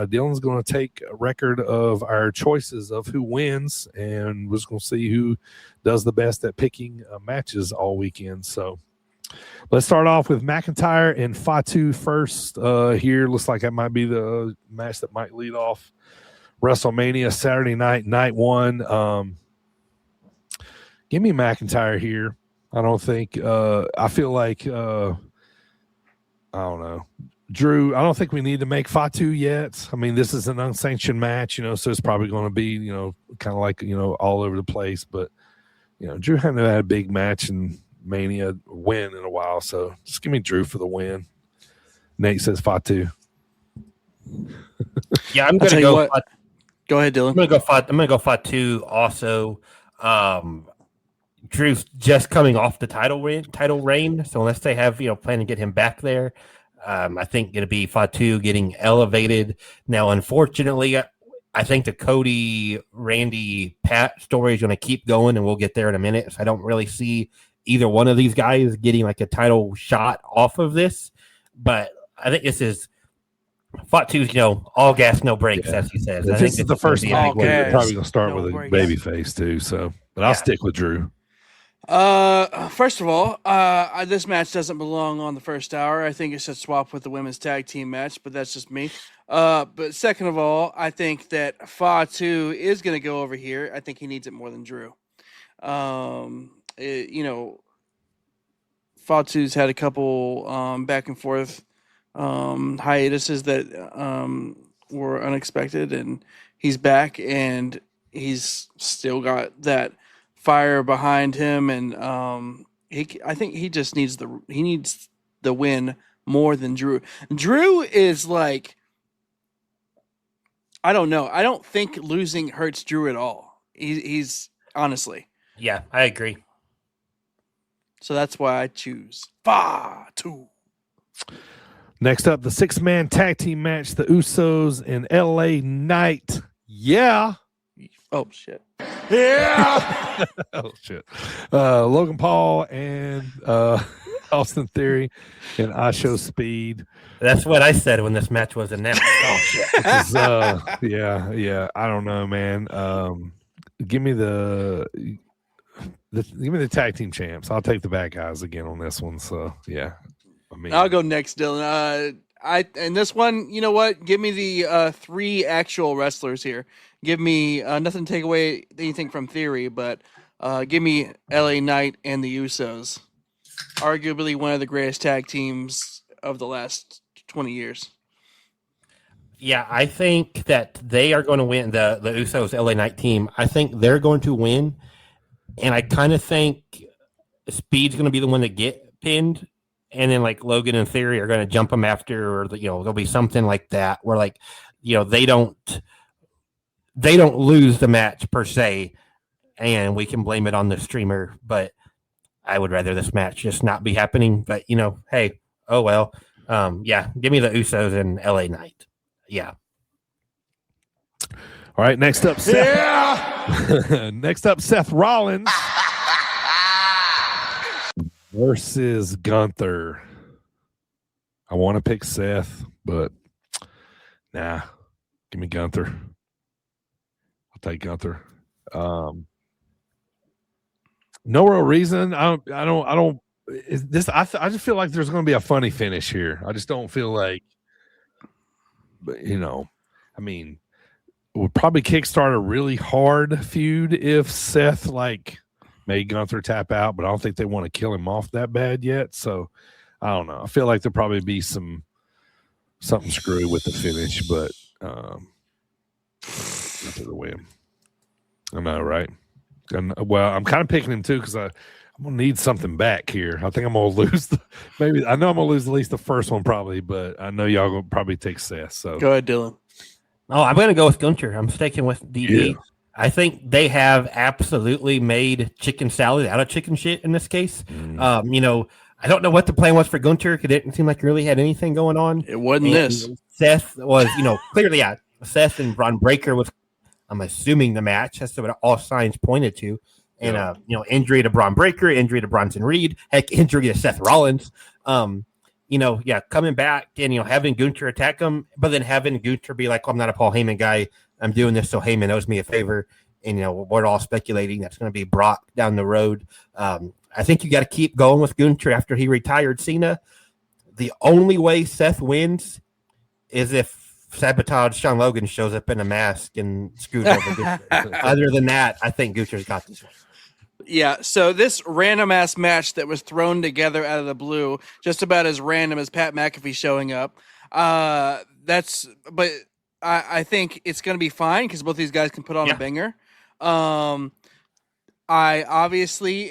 Dylan's going to take a record of our choices of who wins, and we're just going to see who does the best at picking matches all weekend. So let's start off with McIntyre and Fatu first here. Looks like that might be the match that might lead off WrestleMania Saturday night one. Give me McIntyre here. I don't think I feel like I don't know. Drew, I don't think we need to make Fatu yet. I mean, this is an unsanctioned match, so it's probably going to be, kind of like, all over the place. But, Drew hadn't had a big match in Mania win in a while. So just give me Drew for the win. Nate says Fatu. Yeah, I'm going to go. Go ahead, Dylan. I'm going to go Fatu also. Drew's just coming off the title reign, so unless they have plan to get him back there, I think it'll be Fatu getting elevated. Now, unfortunately, I think the Cody, Randy, Pat story is going to keep going, and we'll get there in a minute. So I don't really see either one of these guys getting like a title shot off of this. But I think this is Fatu's, all gas, no brakes, as he says. I think this is the first night where you're probably going to start with a baby face too. So, but I'll stick with Drew. First of all, this match doesn't belong on the first hour. I think it should swap with the women's tag team match, but that's just me. But second of all, I think that Fatu is going to go over here. I think he needs it more than Drew. Fatu's had a couple back and forth hiatuses that were unexpected, and he's back, and he's still got that fire behind him, and I think he just needs the win more than Drew. Drew is like, I don't know. I don't think losing hurts Drew at all. He's honestly. Yeah, I agree. So that's why I choose Fatu. Next up, the 6-man tag team match, the Usos and LA Knight. Yeah. Oh, shit. Yeah. Oh, shit. Logan Paul and Austin Theory and I Show Speed. That's what I said when this match was announced. Oh, shit. Yeah. I don't know, man. Give me the tag team champs. I'll take the bad guys again on this one. So, yeah. I'll go next, Dylan. And this one, you know what? Give me the 3 actual wrestlers here. Give me nothing to take away anything from Theory, but give me LA Knight and the Usos. Arguably one of the greatest tag teams of the last 20 years. Yeah, I think that they are going to win, the Usos LA Knight team. I think they're going to win, and I kind of think Speed's going to be the one to get pinned. And then like Logan and Theory are going to jump them after, or there'll be something like that where they don't lose the match per se, and we can blame it on the streamer. But I would rather this match just not be happening. But hey, oh well. Yeah, give me the Usos and LA Knight. Yeah. All right, next up, Seth. Next up, Seth Rollins versus Gunther. I want to pick Seth, but nah, give me Gunther. I'll take Gunther. No real reason. I just feel like there's going to be a funny finish here. I just don't feel like, would probably kickstart a really hard feud if Seth made Gunther tap out, but I don't think they want to kill him off that bad yet. So I don't know. I feel like there'll probably be something screwy with the finish, but Gunther to win. I know, right? And well, I'm kind of picking him too because I'm gonna need something back here. I think I'm gonna lose. I know I'm gonna lose at least the first one probably, but I know y'all gonna probably take Seth. So go ahead, Dylan. Oh, I'm gonna go with Gunther. I'm sticking with DD. Yeah. I think they have absolutely made chicken salad out of chicken shit in this case. I don't know what the plan was for Gunther because it didn't seem like he really had anything going on. It wasn't this. Seth was, clearly, yeah. Seth and Braun Breaker was, I'm assuming, the match. That's what all signs pointed to. And, injury to Braun Breaker, injury to Bronson Reed, heck, injury to Seth Rollins. Coming back and, having Gunther attack him, but then having Gunther be like, I'm not a Paul Heyman guy. I'm doing this so Heyman owes me a favor. And, we're all speculating that's going to be Brock down the road. I think you got to keep going with Gunther after he retired Cena. The only way Seth wins is if Sabotage Sean Logan shows up in a mask and screws over Gunther. Other than that, I think Gunther's got this one. Yeah, so this random ass match that was thrown together out of the blue, just about as random as Pat McAfee showing up. I think it's going to be fine because both these guys can put on a banger. I obviously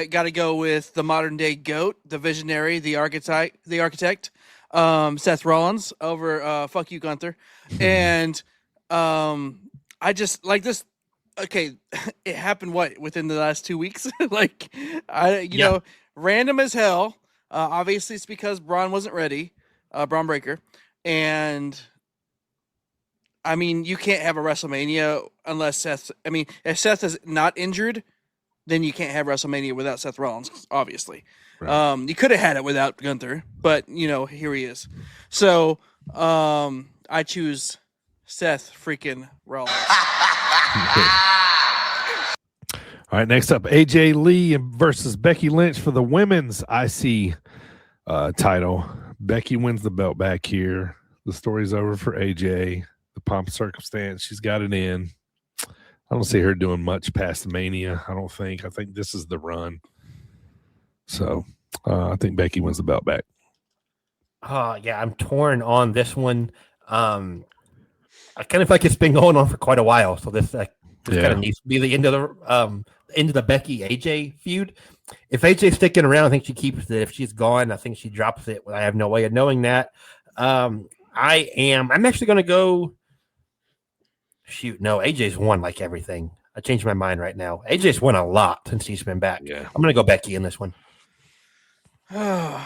got to go with the modern day GOAT, the visionary, the architect, Seth Rollins over fuck you, Gunther. And I just like this. Okay, it happened within the last 2 weeks? Random as hell. Obviously, it's because Braun wasn't ready, Braun Breaker, and I mean, you can't have a WrestleMania unless Seth. I mean, if Seth is not injured, then you can't have WrestleMania without Seth Rollins, obviously. Right. You could have had it without Gunther, but here he is. So I choose Seth freaking Rollins. All right, next up, AJ Lee versus Becky Lynch for the women's IC title. Becky wins the belt back here. The story's over for AJ. The pomp of circumstance, she's got it in. I don't see her doing much past Mania, I don't think. I think this is the run. So I think Becky wins the belt back. Yeah, I'm torn on this one. I kind of feel like it's been going on for quite a while. So this kind of needs to be the end of the Becky AJ feud. If AJ's sticking around, I think she keeps it. If she's gone, I think she drops it. I have no way of knowing that. I'm actually going to go. Shoot, no, AJ's won like everything. I changed my mind right now. AJ's won a lot since she's been back. Yeah. I'm going to go Becky in this one. You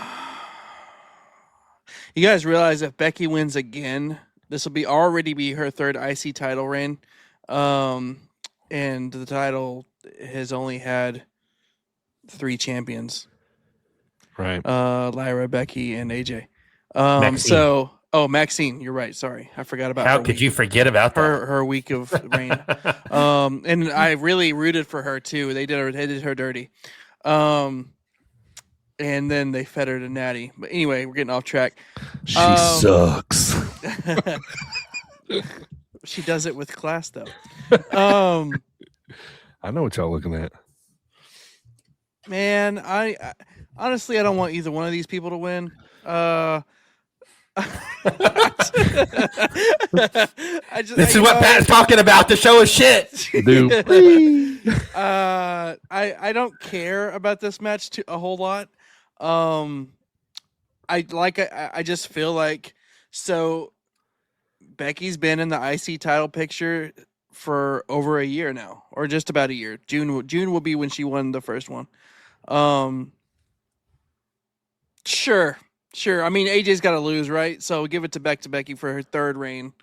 guys realize if Becky wins again, this will already be her third IC title reign. And the title has only had 3 champions. Right. Lyra, Becky, and AJ. Maxine. Maxine, you're right. Sorry. I forgot about How could you forget about that? her week of reign. And I really rooted for her too. They did her dirty. And then they fed her to Natty. But anyway, we're getting off track. She sucks. She does it with class though. I know what y'all looking at. Man, I honestly I don't want either one of these people to win. This is what Pat's talking about. The show is shit. Dude. I don't care about this match a whole lot. I just feel like Becky's been in the IC title picture for over a year now, or just about a year. June will be when she won the first one. Sure. I mean, AJ's got to lose, right? So give it to Becky for her third reign.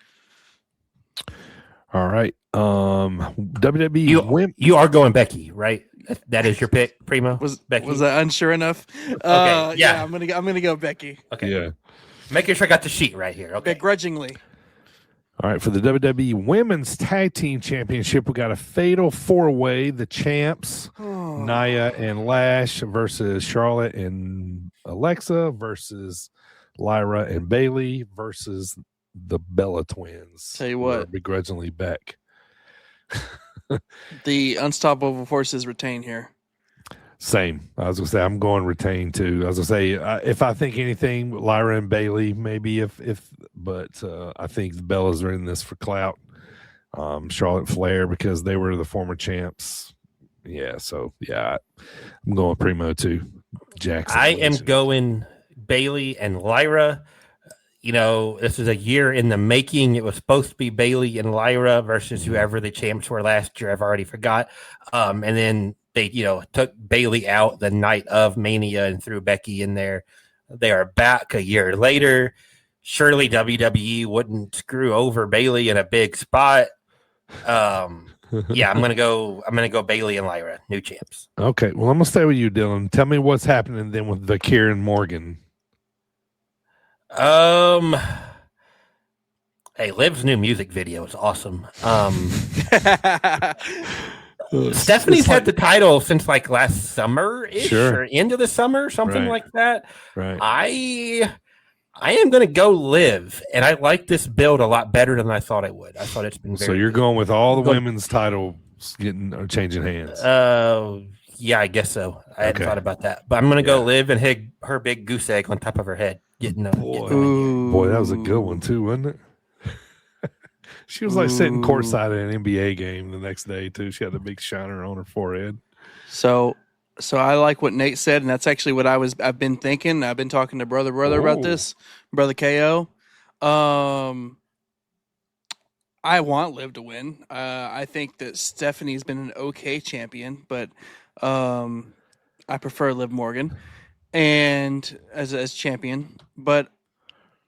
All right. WWE. You are going Becky, right? That is your pick, Primo. Becky? Was I unsure enough? Okay. Yeah. I'm gonna go Becky. Okay. Yeah. Making sure I got the sheet right here. Okay. Begrudgingly. All right, for the WWE Women's Tag Team Championship, we got a fatal 4-way. The champs, Nia and Lash versus Charlotte and Alexa versus Lyra and Bailey versus the Bella Twins. Tell you what, begrudgingly back. The unstoppable forces retain here. Same. I was gonna say I'm going retain too. I was gonna say if I think anything, Lyra and Bailey maybe but I think the Bellas are in this for clout. Charlotte Flair because they were the former champs. Yeah, so yeah, I'm going Primo too. Jackson. I am going Bailey and Lyra. This is a year in the making. It was supposed to be Bailey and Lyra versus whoever the champs were last year. I've already forgot. And then they, took Bailey out the night of Mania and threw Becky in there. They are back a year later. Surely WWE wouldn't screw over Bailey in a big spot. Yeah, I'm gonna go Bailey and Lyra, new champs. Okay, well I'm gonna stay with you, Dylan. Tell me what's happening then with the Kieran Morgan. Hey, Liv's new music video is awesome. Stephanie's had the title since like last summer-ish or into the summer, something like that. Right. I am going to go Liv, and I like this build a lot better than I thought I would. I thought it's been very. So you're going with all the women's titles changing hands. Yeah, I guess so. I hadn't thought about that, but I'm going to go Liv and her big goose egg on top of her head. Boy, that was a good one too, wasn't it? She was like sitting courtside at an NBA game the next day too. She had a big shiner on her forehead. So I like what Nate said, and that's actually what I've been thinking. I've been talking to brother about this, brother KO. I want Liv to win. I think that Stephanie's been an okay champion, but I prefer Liv Morgan and as champion. But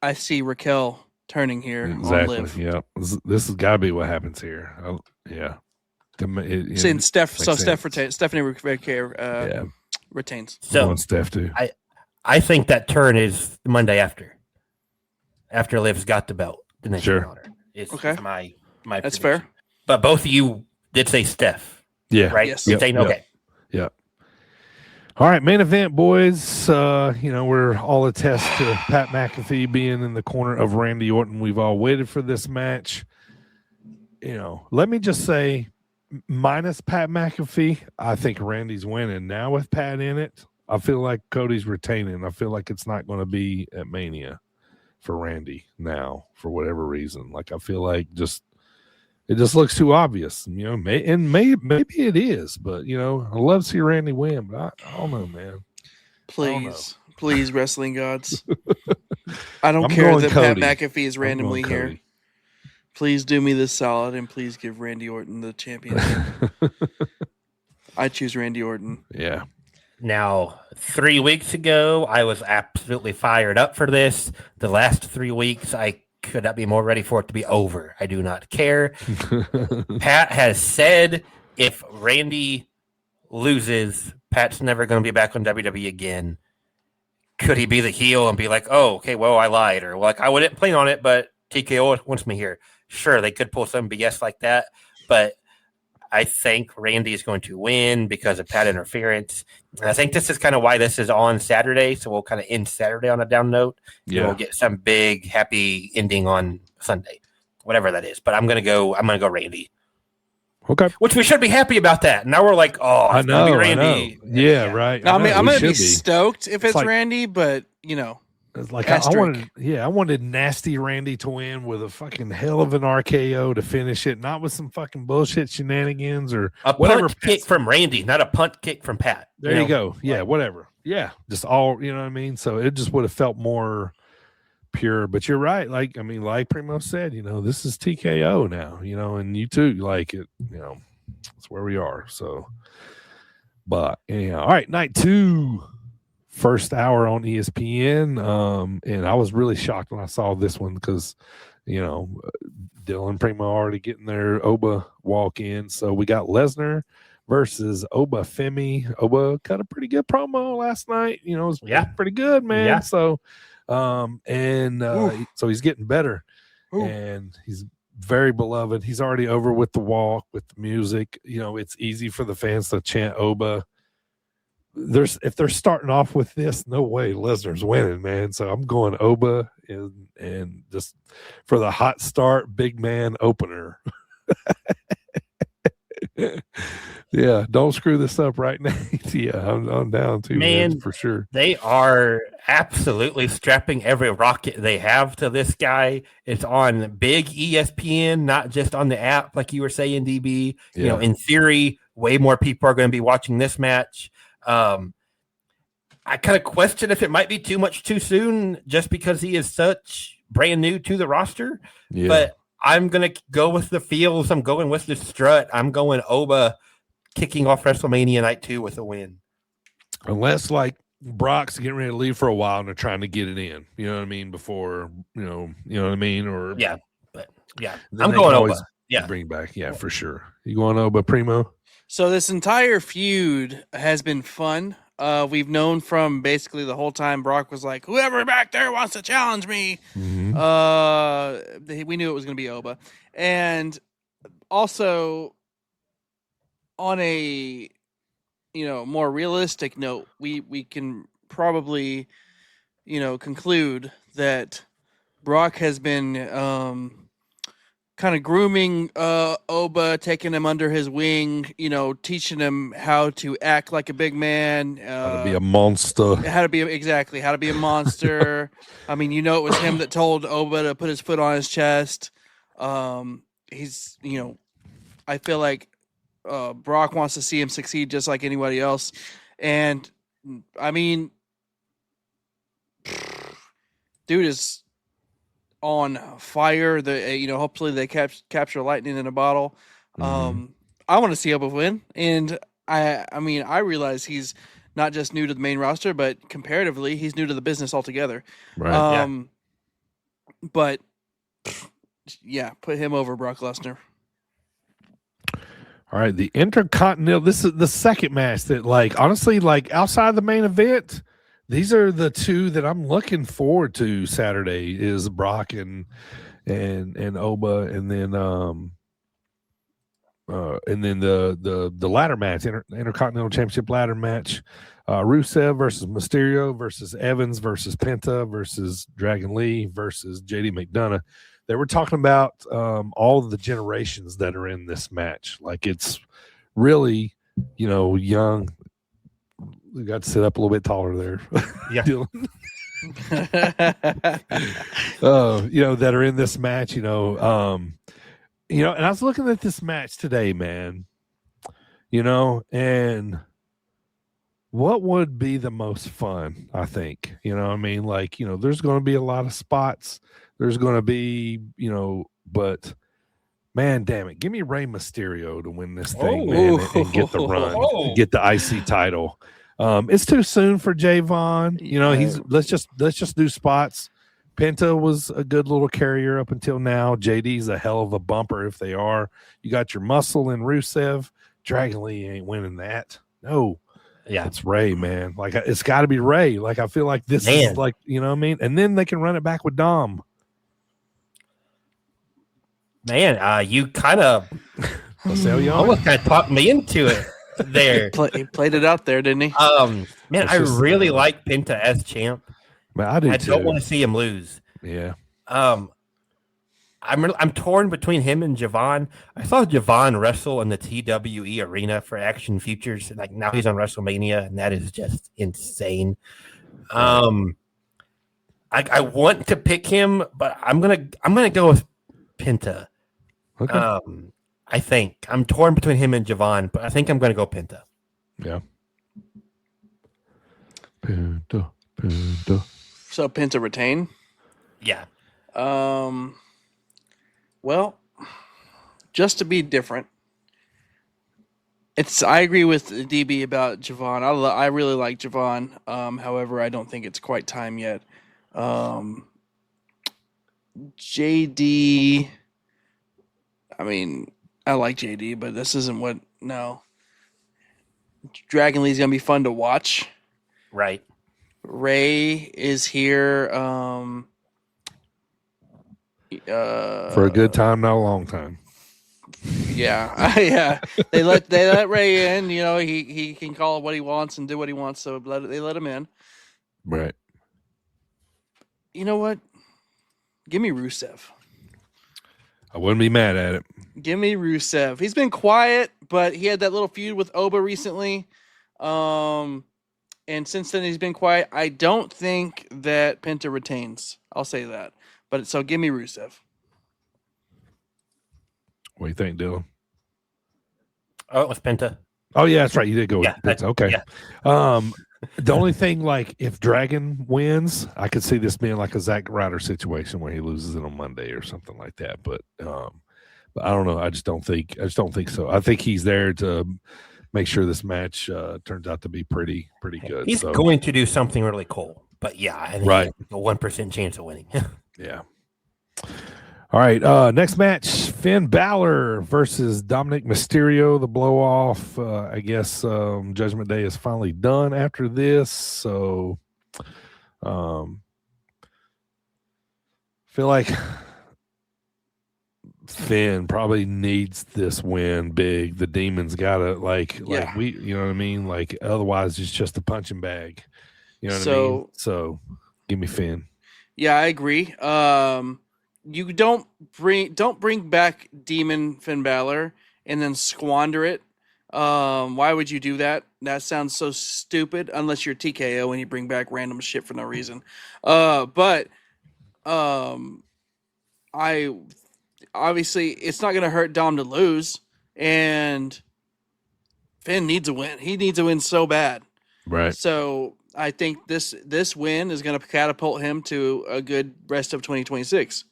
I see Raquel turning here on Exactly. Liv. Yeah. This has got to be what happens here. Yeah. Since Stephanie retains. I'm So going Steph too. I think that turn is the Monday after Liv's got the belt. The next Sure. honor is Okay. my That's prediction. fair. But both of you did say Steph, Yeah. right? Yes. You're saying, okay. Yep. All right, main event, boys. We're all attest to Pat McAfee being in the corner of Randy Orton. We've all waited for this match. Let me just say, minus Pat McAfee, I think Randy's winning. Now with Pat in it, I feel like Cody's retaining. I feel like it's not going to be at Mania for Randy now for whatever reason. Like I feel like it just looks too obvious. Maybe it is, but I love to see Randy win, but I don't know, man. Please, wrestling gods. I don't I'm care going that Cody. Pat McAfee is I'm randomly going here. Cody. Please do me this solid and please give Randy Orton the championship. I choose Randy Orton. Yeah. Now, 3 weeks ago, I was absolutely fired up for this. The last 3 weeks, I could not be more ready for it to be over. I do not care. Pat has said if Randy loses, Pat's never going to be back on WWE again. Could he be the heel and be like, oh, okay, well, I lied? Or like, I wouldn't plan on it, but TKO wants me here. Sure, they could pull some BS like that, but I think Randy is going to win because of Pat interference. And I think this is kind of why this is on Saturday. So we'll kind of end Saturday on a down note. Yeah. And we'll get some big happy ending on Sunday, whatever that is. But I'm gonna go Randy. Okay. Which we should be happy about that. Now we're like, oh, I it's gonna know. be Randy. Yeah, right. I'm know, going we to be should stoked if it's like- Randy, but It's like Asterisk. I wanted nasty Randy to win with a fucking hell of an RKO to finish it, not with some fucking bullshit shenanigans or A whatever. punch kick from Randy, not a punt kick from Pat. There you go. Yeah, whatever. Yeah, just all, you know what I mean? So it just would have felt more pure. But you're right. Like Primo said, this is TKO now, and you too like it, that's where we are. So, but anyhow, all right, night 2. First hour on ESPN, and I was really shocked when I saw this one because, Dylan Primo already getting their Oba walk in. So we got Lesnar versus Oba Femi. Oba cut a pretty good promo last night. It was pretty good, man. Yeah. So, so he's getting better, and he's very beloved. He's already over with the walk, with the music. It's easy for the fans to chant Oba. If they're starting off with this, no way Lesnar's winning, man. So I'm going Oba and just for the hot start, big man opener. Yeah, don't screw this up right now. Yeah, I'm down too, man, for sure. They are absolutely strapping every rocket they have to this guy. It's on big ESPN, not just on the app, like you were saying, DB. Yeah. In theory, way more people are going to be watching this match. I kind of question if it might be too much too soon just because he is such brand new to the roster. Yeah. But I'm going to go with the feels. I'm going with the strut. I'm going Oba kicking off WrestleMania night 2 with a win. Unless like Brock's getting ready to leave for a while and they're trying to get it in. You know what I mean? Before, you know what I mean? Or yeah, but yeah, then I'm they going can Oba. always Yeah. bring back. Yeah, for sure. You going Oba, Primo? So this entire feud has been fun. We've known from basically the whole time Brock was like, whoever back there wants to challenge me. Mm-hmm. We knew it was going to be Oba. And also on a, more realistic note, we can probably, conclude that Brock has been, kind of grooming Oba, taking him under his wing, teaching him how to act like a big man, How to be a monster. how to be a monster. I mean, it was him that told Oba to put his foot on his chest. He's, I feel like Brock wants to see him succeed just like anybody else. And I mean, dude is on fire. Hopefully they capture lightning in a bottle. Mhm. I want to see Oba win, and I realize he's not just new to the main roster, but comparatively he's new to the business altogether. Right. But put him over Brock Lesnar. All right, the Intercontinental. This is the second match that, like, honestly, like outside the main event, these are the two that I'm looking forward to. Saturday is Brock and Oba, and then the ladder match, Intercontinental Championship ladder match, Rusev versus Mysterio versus Evans versus Penta versus Dragon Lee versus JD McDonough. They were talking about all of the generations that are in this match. Like, it's really, young. We got to sit up a little bit taller there. Yeah. That are in this match, and I was looking at this match today, man, and what would be the most fun, I think, there's going to be a lot of spots. There's going to be, but man, damn it. Give me Rey Mysterio to win this thing, man, and get the run, get the IC title. It's too soon for Javon. Let's just do spots. Penta was a good little carrier up until now. JD's a hell of a bumper if they are. You got your muscle in Rusev. Dragon Lee ain't winning that. No. Yeah, it's Ray, man. Like, it's got to be Ray. Like, I feel like this is like, and then they can run it back with Dom. Man, you kind of almost kind of talked me into it there. He played it out there, didn't he? Man, I really like Penta as champ. Man, I don't want to see him lose. Yeah. I'm torn between him and Javon. I saw Javon wrestle in the TWE arena for Action Futures. Like, now he's on WrestleMania, and that is just insane. I want to pick him, but I'm gonna go with Penta. Okay. I think I'm torn between him and Javon, but I think I'm gonna go Penta. Yeah. Penta. So Penta retain? Yeah. Well, just to be different, I agree with DB about Javon. I really like Javon. However, I don't think it's quite time yet. JD, I mean, I like JD, but this isn't no. Dragon Lee's going to be fun to watch. Right. Ray is here. For a good time, not a long time. Yeah, yeah. They let Ray in. He can call it what he wants and do what he wants. So they let him in. Right. You know what? Give me Rusev. I wouldn't be mad at it. Give me Rusev. He's been quiet, but he had that little feud with Oba recently. And since then he's been quiet. I don't think that Penta retains. I'll say that. But so give me Rusev. What do you think, Dylan? Oh, it was Penta. Oh, yeah, that's right. You did go with Penta. Okay. Yeah. The only thing, like, if Dragon wins, I could see this being like a Zack Ryder situation where he loses it on Monday or something like that. But I don't know. I just don't think so. I think he's there to make sure this match turns out to be pretty good. He's going to do something really cool. But yeah, I think he has a 1% chance of winning. Yeah. All right. Next match: Finn Balor versus Dominic Mysterio. The blow off. I guess Judgment Day is finally done after this. So, feel like Finn probably needs this win big. The Demon's got to like we, you know what I mean? Like, otherwise it's just a punching bag. You know what I mean? So give me Finn. Yeah, I agree. You don't bring back Demon Finn Balor and then squander it. Why would you do that? That sounds so stupid. Unless you're TKO and you bring back random shit for no reason. But I obviously it's not gonna hurt Dom to lose, and Finn needs a win. He needs a win so bad. Right. So I think this win is going to catapult him to a good rest of 2026.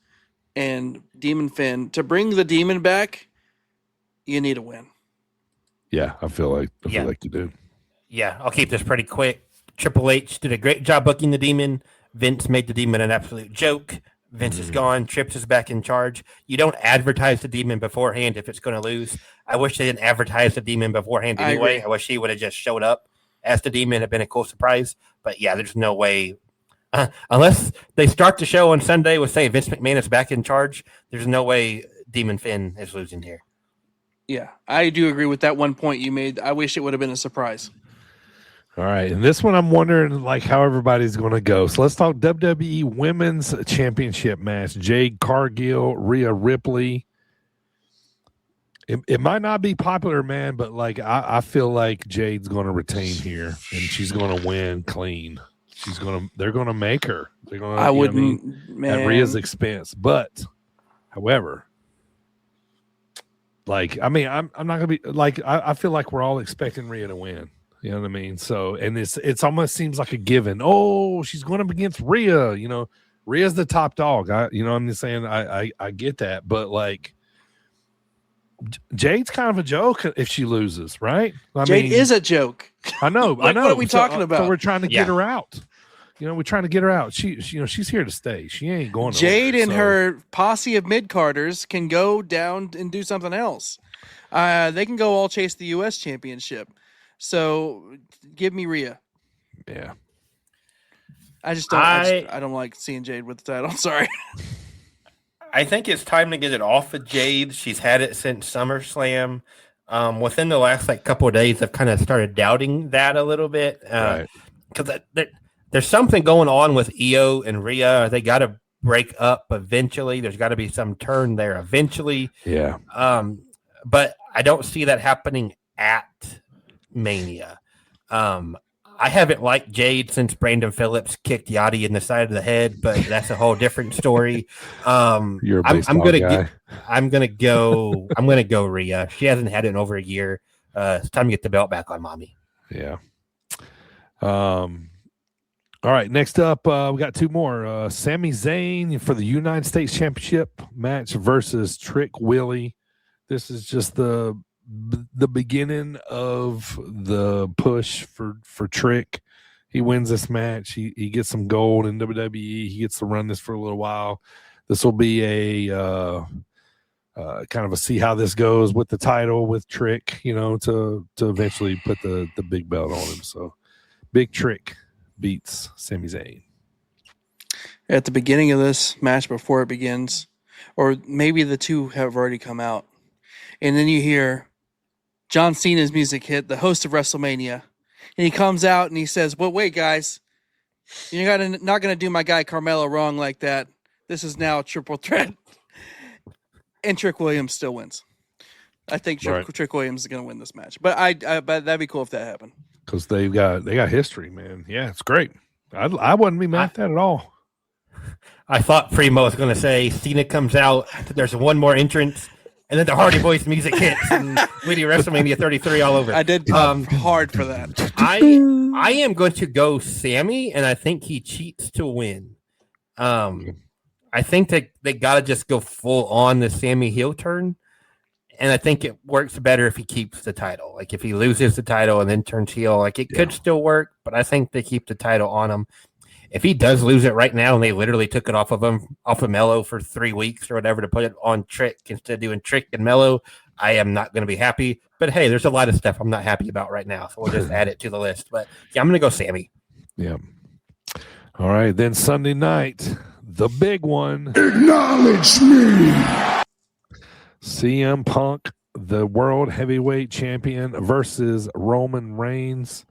And Demon Finn, to bring the Demon back, you need a win. Yeah, I feel like you do. Yeah, I'll keep this pretty quick. Triple H did a great job booking the Demon. Vince made the Demon an absolute joke. Vince is gone. Trips is back in charge. You don't advertise the Demon beforehand if it's going to lose. I wish they didn't advertise the Demon beforehand anyway. I wish he would have just showed up as the Demon. Have been a cool surprise. But yeah, there's no way. Unless they start the show on Sunday with saying Vince McMahon is back in charge, there's no way Demon Finn is losing here. Yeah, I do agree with that one point you made. I wish it would have been a surprise. All right, and this one I'm wondering like how everybody's going to go. So let's talk WWE Women's Championship match. Jade Cargill, Rhea Ripley. It might not be popular, man, but like I feel like Jade's going to retain here, and she's going to win clean. They're going to make her. They're going to. I wouldn't, man, at Rhea's expense. But, however, like I'm not going to be like I feel like we're all expecting Rhea to win. You know what I mean? So, and it's almost seems like a given. Oh, she's going up against Rhea. You know, Rhea's the top dog. I'm just saying I get that, but like Jade's kind of a joke if she loses, right? Jade is a joke. I know. I know. What are we talking about? So we're trying to get her out. You know, we're trying to get her out. She's here to stay. She ain't going nowhere. Jade and her posse of mid-carders can go down and do something else. They can go all chase the U.S. championship. So give me Rhea. Yeah. I don't like seeing Jade with the title. I'm sorry. I think it's time to get it off of Jade. She's had it since SummerSlam. Within the last couple of days, I've kind of started doubting that a little bit. Because there's something going on with Io and Rhea. They got to break up eventually. There's got to be some turn there eventually. Yeah. But I don't see that happening at Mania. I haven't liked Jade since Brandon Phillips kicked Yachty in the side of the head, but that's a whole different story. You're a baseball guy. I'm gonna go Rhea. She hasn't had it in over a year. It's time to get the belt back on mommy. Yeah. All right. Next up, we got two more. Sami Zayn for the United States Championship match versus Trick Willie. This is just the beginning of the push for Trick. He wins this match. He gets some gold in WWE. He gets to run this for a little while. This will be a kind of a see how this goes with the title with Trick, to eventually put the big belt on him. So Big Trick beats Sami Zayn. At the beginning of this match before it begins, or maybe the two have already come out, and then you hear John Cena's music hit, the host of WrestleMania, and he comes out and he says, well, wait, guys, you're not going to do my guy Carmelo wrong like that. This is now a triple threat. And Trick Williams still wins. I think Trick Williams is going to win this match. But but that'd be cool if that happened. Because they got history, man. Yeah, it's great. I wouldn't be mad at that at all. I thought Primo was going to say Cena comes out, there's one more entrance, and then the Hardy Boys music hits, and we do WrestleMania 33 all over. I did hard for that. I am going to go Sammy, and I think he cheats to win. I think they got to just go full on the Sammy heel turn, and I think it works better if he keeps the title. Like if he loses the title and then turns heel, it could still work, but I think they keep the title on him. If he does lose it right now and they literally took it off of Mello for 3 weeks or whatever to put it on Trick instead of doing Trick and Mello, I am not going to be happy. But hey, there's a lot of stuff I'm not happy about right now, so we'll just add it to the list. But yeah, I'm going to go Sammy. Yeah. All right, then Sunday night, the big one. Acknowledge me. CM Punk, the World Heavyweight Champion versus Roman Reigns.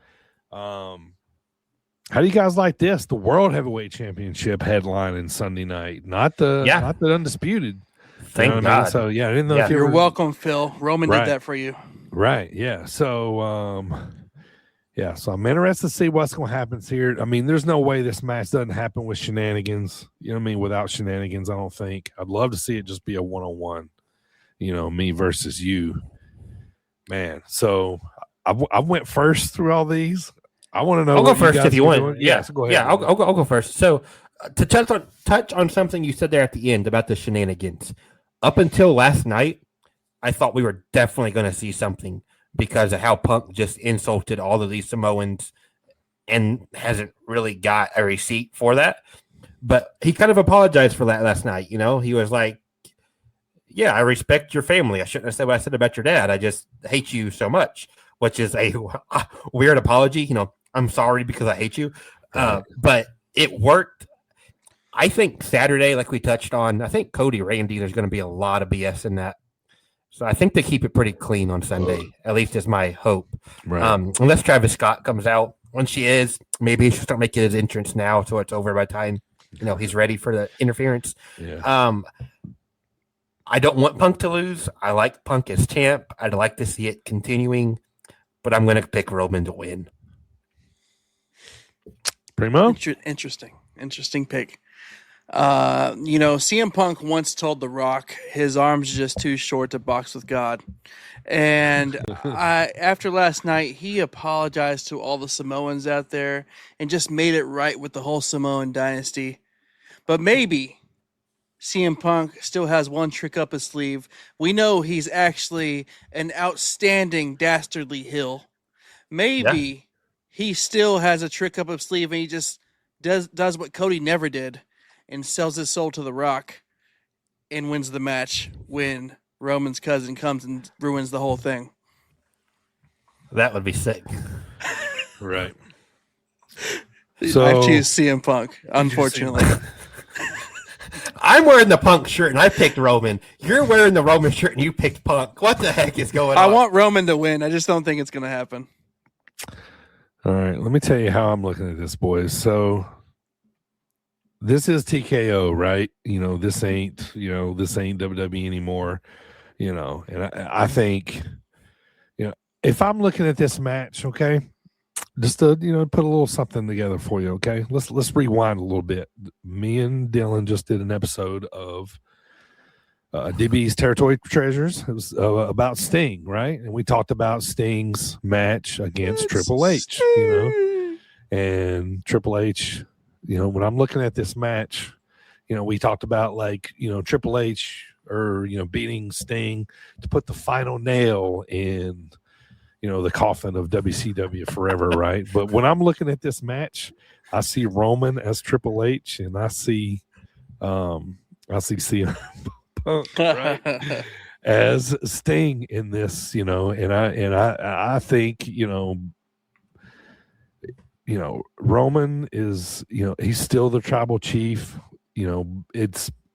How do you guys like this? The World Heavyweight Championship headlining Sunday night, not the undisputed. Thank God. So yeah, I didn't know if you're welcome, Phil. Roman did that for you. Right. Yeah. So so I'm interested to see what's going to happen here. I mean, there's no way this match doesn't happen with shenanigans. You know what I mean? Without shenanigans, I don't think. I'd love to see it just be a one-on-one. Me versus you, man. So I went first through all these. I want to know. I'll go first if you want. Yeah, so go ahead. Yeah, I'll go first. So to touch on something you said there at the end about the shenanigans. Up until last night, I thought we were definitely going to see something because of how Punk just insulted all of these Samoans and hasn't really got a receipt for that. But he kind of apologized for that last night. You know, he was like, yeah, I respect your family. I shouldn't have said what I said about your dad. I just hate you so much, which is a weird apology. You know, I'm sorry because I hate you. But it worked. I think Saturday, like we touched on, I think Cody Randy, there's going to be a lot of BS in that. So I think they keep it pretty clean on Sunday. At least is my hope. Right. Unless Travis Scott comes out. When she is, maybe he should start making his entrance now so it's over by the time, you know, he's ready for the interference. Yeah. I don't want Punk to lose. I like Punk as champ. I'd like to see it continuing, but I'm going to pick Roman to win. Primo? Interesting pick. You know, CM Punk once told The Rock his arms are just too short to box with God. And after last night, he apologized to all the Samoans out there and just made it right with the whole Samoan dynasty. But maybe CM Punk still has one trick up his sleeve. We know he's actually an outstanding dastardly heel. Maybe he still has a trick up his sleeve and he just does what Cody never did and sells his soul to The Rock and wins the match when Roman's cousin comes and ruins the whole thing. That would be sick. Right. So I choose CM Punk, unfortunately. I'm wearing the Punk shirt and I picked Roman. You're wearing the Roman shirt and you picked Punk. What the heck is going on? I want Roman to win. I just don't think it's going to happen. All right. Let me tell you how I'm looking at this, boys. So this is TKO, right? You know, this ain't WWE anymore, you know, and I think, you know, if I'm looking at this match, okay, just to, you know, put a little something together for you, okay? Let's rewind a little bit. Me and Dylan just did an episode of DB's Territory Treasures. It was about Sting, right? And we talked about Sting's match against Triple H, you know, and Triple H, you know, when I'm looking at this match, you know, we talked about like, you know, Triple H or, you know, beating Sting to put the final nail in, you know, the coffin of WCW forever, right? But when I'm looking at this match, I see Roman as Triple H and I see CM Punk, right, as Sting in this, you know, and I think, you know, Roman is, you know, he's still the tribal chief. You know,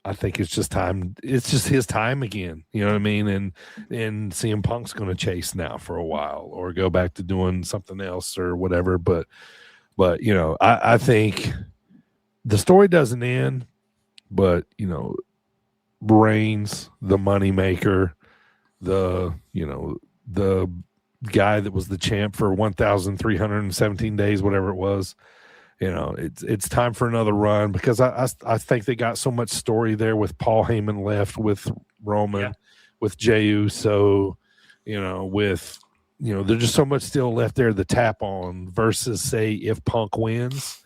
I think it's just time. It's just his time again. You know what I mean? And CM Punk's going to chase now for a while or go back to doing something else or whatever. But you know, I think the story doesn't end. But you know, Reigns, the moneymaker, the guy that was the champ for 1,317 days, whatever it was. You know, it's time for another run because I think they got so much story there with Paul Heyman left, with Roman, with Jey Uso, you know, with, you know, there's just so much still left there to tap on versus, say, if Punk wins,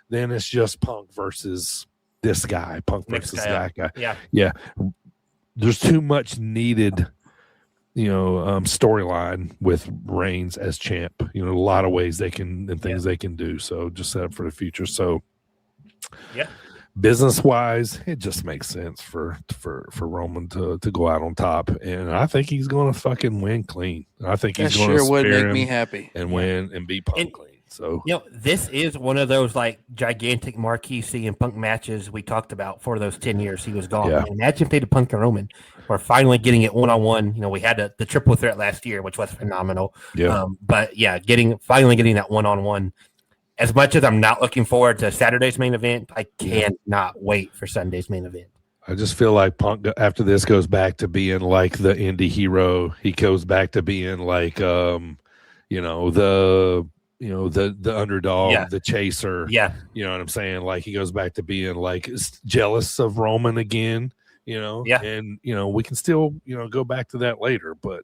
then it's just Punk versus this guy, Punk versus that guy. Yeah. There's too much needed, you know, storyline with Reigns as champ. You know, a lot of ways they can and things they can do. So just set up for the future. So business wise, it just makes sense for Roman to go out on top. And I think he's going to fucking win clean. I think he's going to sure would make me happy and win and beat Punk clean. So, you know, this is one of those like gigantic marquee CM Punk matches we talked about for those 10 years he was gone. Yeah. Imagine if they did Punk and Roman. We're finally getting it one-on-one. You know, we had the triple threat last year, which was phenomenal. Yeah. But yeah, finally getting that one-on-one. As much as I'm not looking forward to Saturday's main event, I cannot wait for Sunday's main event. I just feel like Punk after this goes back to being like the indie hero. He goes back to being like, the underdog, the chaser. Yeah. You know what I'm saying? Like he goes back to being like jealous of Roman again, you know? Yeah. And, you know, we can still, you know, go back to that later, but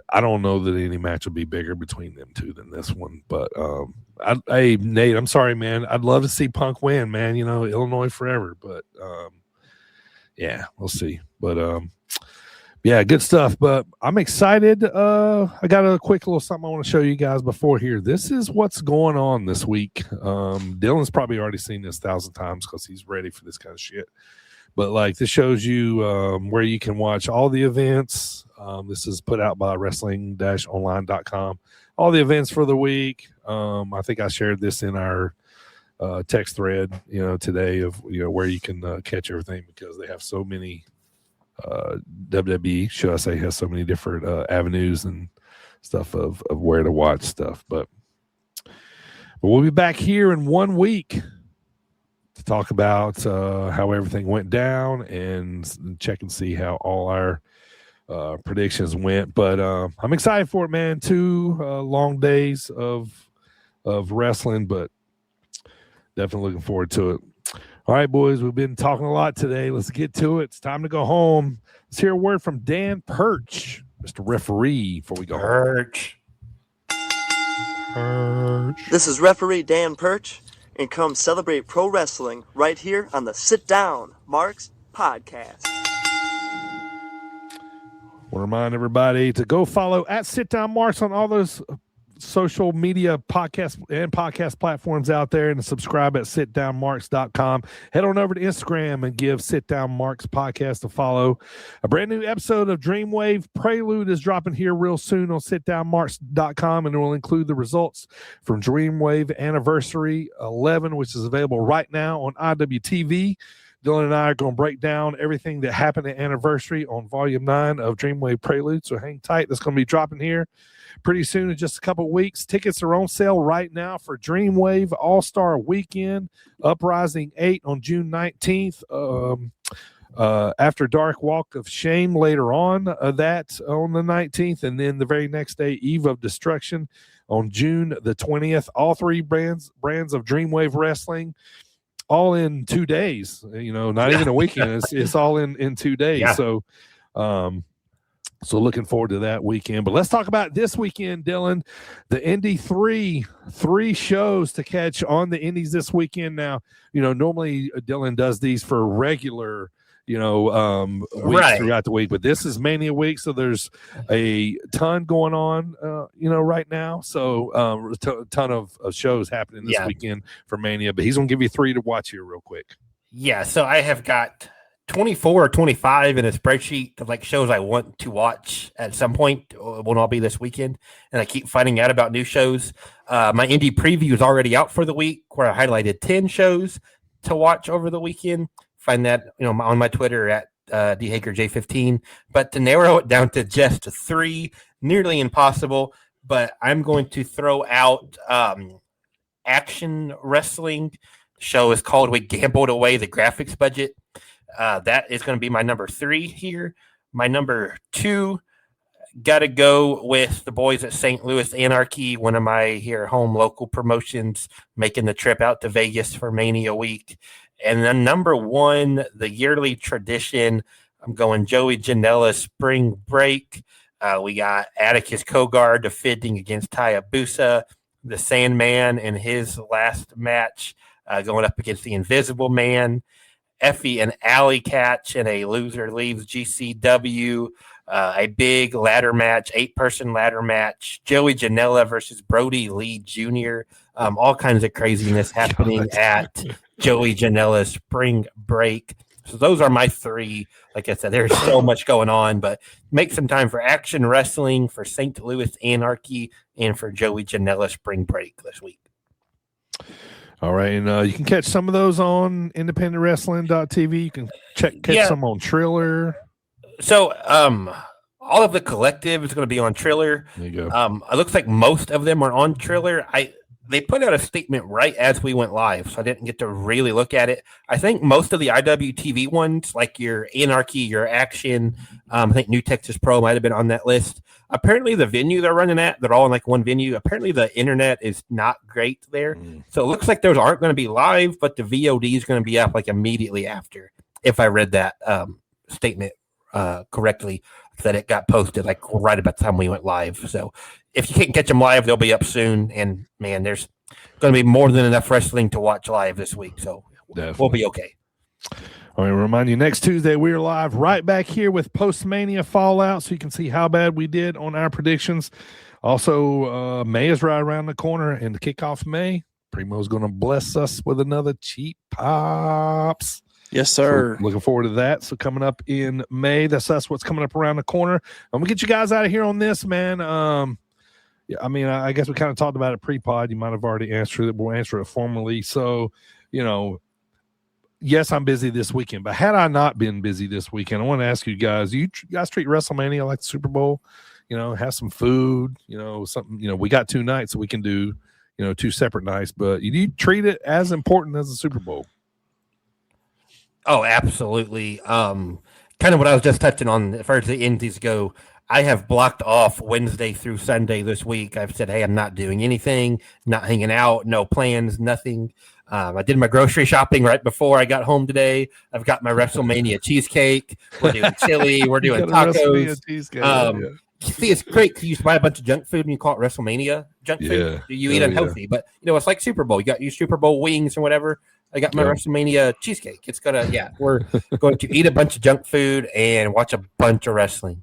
I don't know that any match will be bigger between them two than this one. But, hey, Nate, I'm sorry, man. I'd love to see Punk win, man. You know, Illinois forever. But, we'll see. But, Yeah, good stuff. But I'm excited. I got a quick little something I want to show you guys before here. This is what's going on this week. Dylan's probably already seen this 1,000 times because he's ready for this kind of shit. But like this shows you where you can watch all the events. This is put out by wrestling-online.com. All the events for the week. I think I shared this in our text thread, today of where you can catch everything because they have so many. WWE, should I say, has so many different avenues and stuff of where to watch stuff. But we'll be back here in 1 week to talk about how everything went down and check and see how all our predictions went. But I'm excited for it, man. 2 long days of wrestling, but definitely looking forward to it. All right, boys, we've been talking a lot today. Let's get to it. It's time to go home. Let's hear a word from Dan Perch, Mr. Referee, before we go Perch. This is referee Dan Perch, and come celebrate pro wrestling right here on the Sit Down Marks podcast. I want to remind everybody to go follow at Sit Down Marks on all those social media podcast platforms out there, and subscribe at sitdownmarks.com. Head on over to Instagram and give Sit Down Marks podcast a follow. A brand new episode of Dreamwave Prelude is dropping here real soon on sitdownmarks.com, and it will include the results from Dreamwave Anniversary 11, which is available right now on IWTV. Dylan and I are going to break down everything that happened at Anniversary on Volume 9 of Dreamwave Prelude, so hang tight. That's going to be dropping here pretty soon in just a couple of weeks. Tickets are on sale right now for Dreamwave All-Star Weekend, Uprising 8 on June 19th. After Dark Walk of Shame later on, that on the 19th, and then the very next day, Eve of Destruction on June the 20th. All 3 brands of Dreamwave Wrestling, all in 2 days, not even a weekend. It's all in 2 days. Yeah. So looking forward to that weekend. But let's talk about this weekend, Dylan. The Indy 3 shows to catch on the Indies this weekend. Now, normally Dylan does these for regular, weeks Right. throughout the week, but this is Mania week, so there's a ton going on, right now. So a ton of shows happening this weekend for Mania, but he's going to give you 3 to watch here real quick. Yeah, so I have got 24 or 25 in a spreadsheet of like shows I want to watch at some point. It will not be this weekend, and I keep finding out about new shows. My indie preview is already out for the week, where I highlighted 10 shows to watch over the weekend. Find that on my Twitter at DHakerJ15. But to narrow it down to just 3, nearly impossible. But I'm going to throw out Action Wrestling. The show is called "We Gambled Away the Graphics Budget." That is going to be my number 3 here. My number 2, got to go with the boys at St. Louis Anarchy, one of my home local promotions, making the trip out to Vegas for Mania Week. And then number 1, the yearly tradition, I'm going Joey Janela Spring Break. We got Atticus Cogar defending against Hayabusa, the Sandman in his last match, going up against the Invisible Man. Effie and Alley catch in a loser leaves GCW, a big ladder match, 8-person ladder match, Joey Janela versus Brody Lee Jr., all kinds of craziness happening at Joey Janela's Spring Break. So those are my 3. Like I said, there's so much going on, but make some time for Action Wrestling, for St. Louis Anarchy, and for Joey Janela Spring Break this week. All right, and you can catch some of those on independentwrestling.tv. You can catch some on Triller. So, all of the collective is going to be on Triller. There you go. It looks like most of them are on Triller. They put out a statement right as we went live, so I didn't get to really look at it. I think most of the IWTV ones, like your Anarchy, your Action, I think New Texas Pro might have been on that list. Apparently, the venue they're running at, they're all in like one venue. Apparently, the internet is not great there. So it looks like those aren't going to be live, but the VOD is going to be up like immediately after, if I read that statement correctly, that it got posted like right about the time we went live. So if you can't catch them live, they'll be up soon. And man, there's going to be more than enough wrestling to watch live this week. So Definitely. we'll be okay. I want to remind you, next Tuesday, we are live right back here with Post-Mania Fallout, so you can see how bad we did on our predictions. Also, May is right around the corner, and to kick off May, Primo's going to bless us with another Cheap Pops. Yes, sir. So looking forward to that. So coming up in May, that's what's coming up around the corner. I'm going to get you guys out of here on this, man. Yeah, I mean, I guess we kind of talked about it pre-pod. You might have already answered it. We'll answer it formally. So, yes, I'm busy this weekend, but had I not been busy this weekend, I want to ask you guys, you guys treat WrestleMania like the Super Bowl? Have some food, something, we got 2 nights, so we can do, 2 separate nights, but you treat it as important as the Super Bowl. Oh, absolutely. Kind of what I was just touching on as far as the indies go. I have blocked off Wednesday through Sunday this week. I've said, hey, I'm not doing anything, not hanging out, no plans, nothing. I did my grocery shopping right before I got home today. I've got my WrestleMania cheesecake. We're doing chili. We're doing tacos. See, it's great because you buy a bunch of junk food and you call it WrestleMania junk food. You eat unhealthy, but it's like Super Bowl. You got your Super Bowl wings or whatever. I got my WrestleMania cheesecake. It's we're going to eat a bunch of junk food and watch a bunch of wrestling.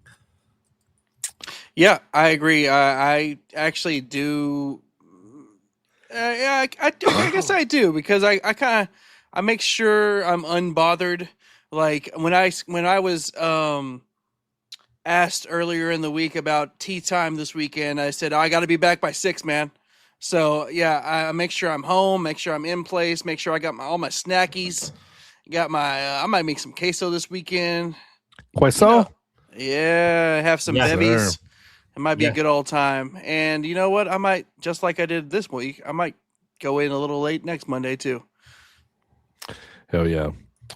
Yeah, I agree. I actually do. I do. I guess I do because I make sure I'm unbothered. Like when I was asked earlier in the week about tea time this weekend, I said I got to be back by 6, man. So yeah, I make sure I'm home, make sure I'm in place, make sure I got all my snackies. Got my. I might make some queso this weekend. Queso? Yeah, have some bevies. Sir. It might be a good old time. And you know what? I might, just like I did this week, I might go in a little late next Monday too. Hell yeah.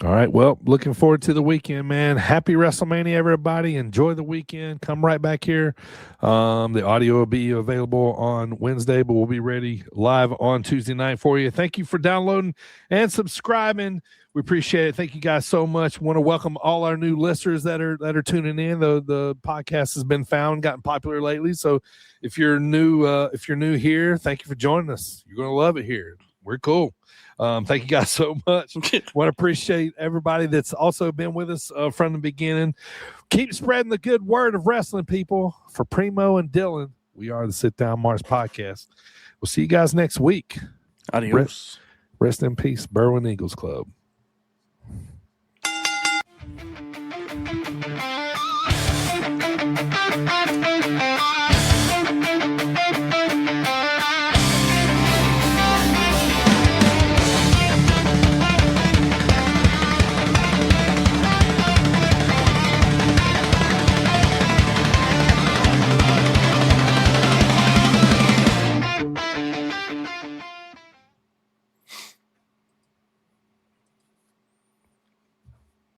All right. Well, looking forward to the weekend, man. Happy WrestleMania, everybody. Enjoy the weekend. Come right back here. The audio will be available on Wednesday, but we'll be ready live on Tuesday night for you. Thank you for downloading and subscribing. We appreciate it. Thank you guys so much. Want to welcome all our new listeners that are tuning in. The podcast has been gotten popular lately. So if you're new here, thank you for joining us. You're going to love it here. We're cool. Thank you guys so much. Want to appreciate everybody that's also been with us from the beginning. Keep spreading the good word of wrestling, people. For Primo and Dylan, we are the Sit Down Mars podcast. We'll see you guys next week. Adios. Rest in peace, Berwyn Eagles Club.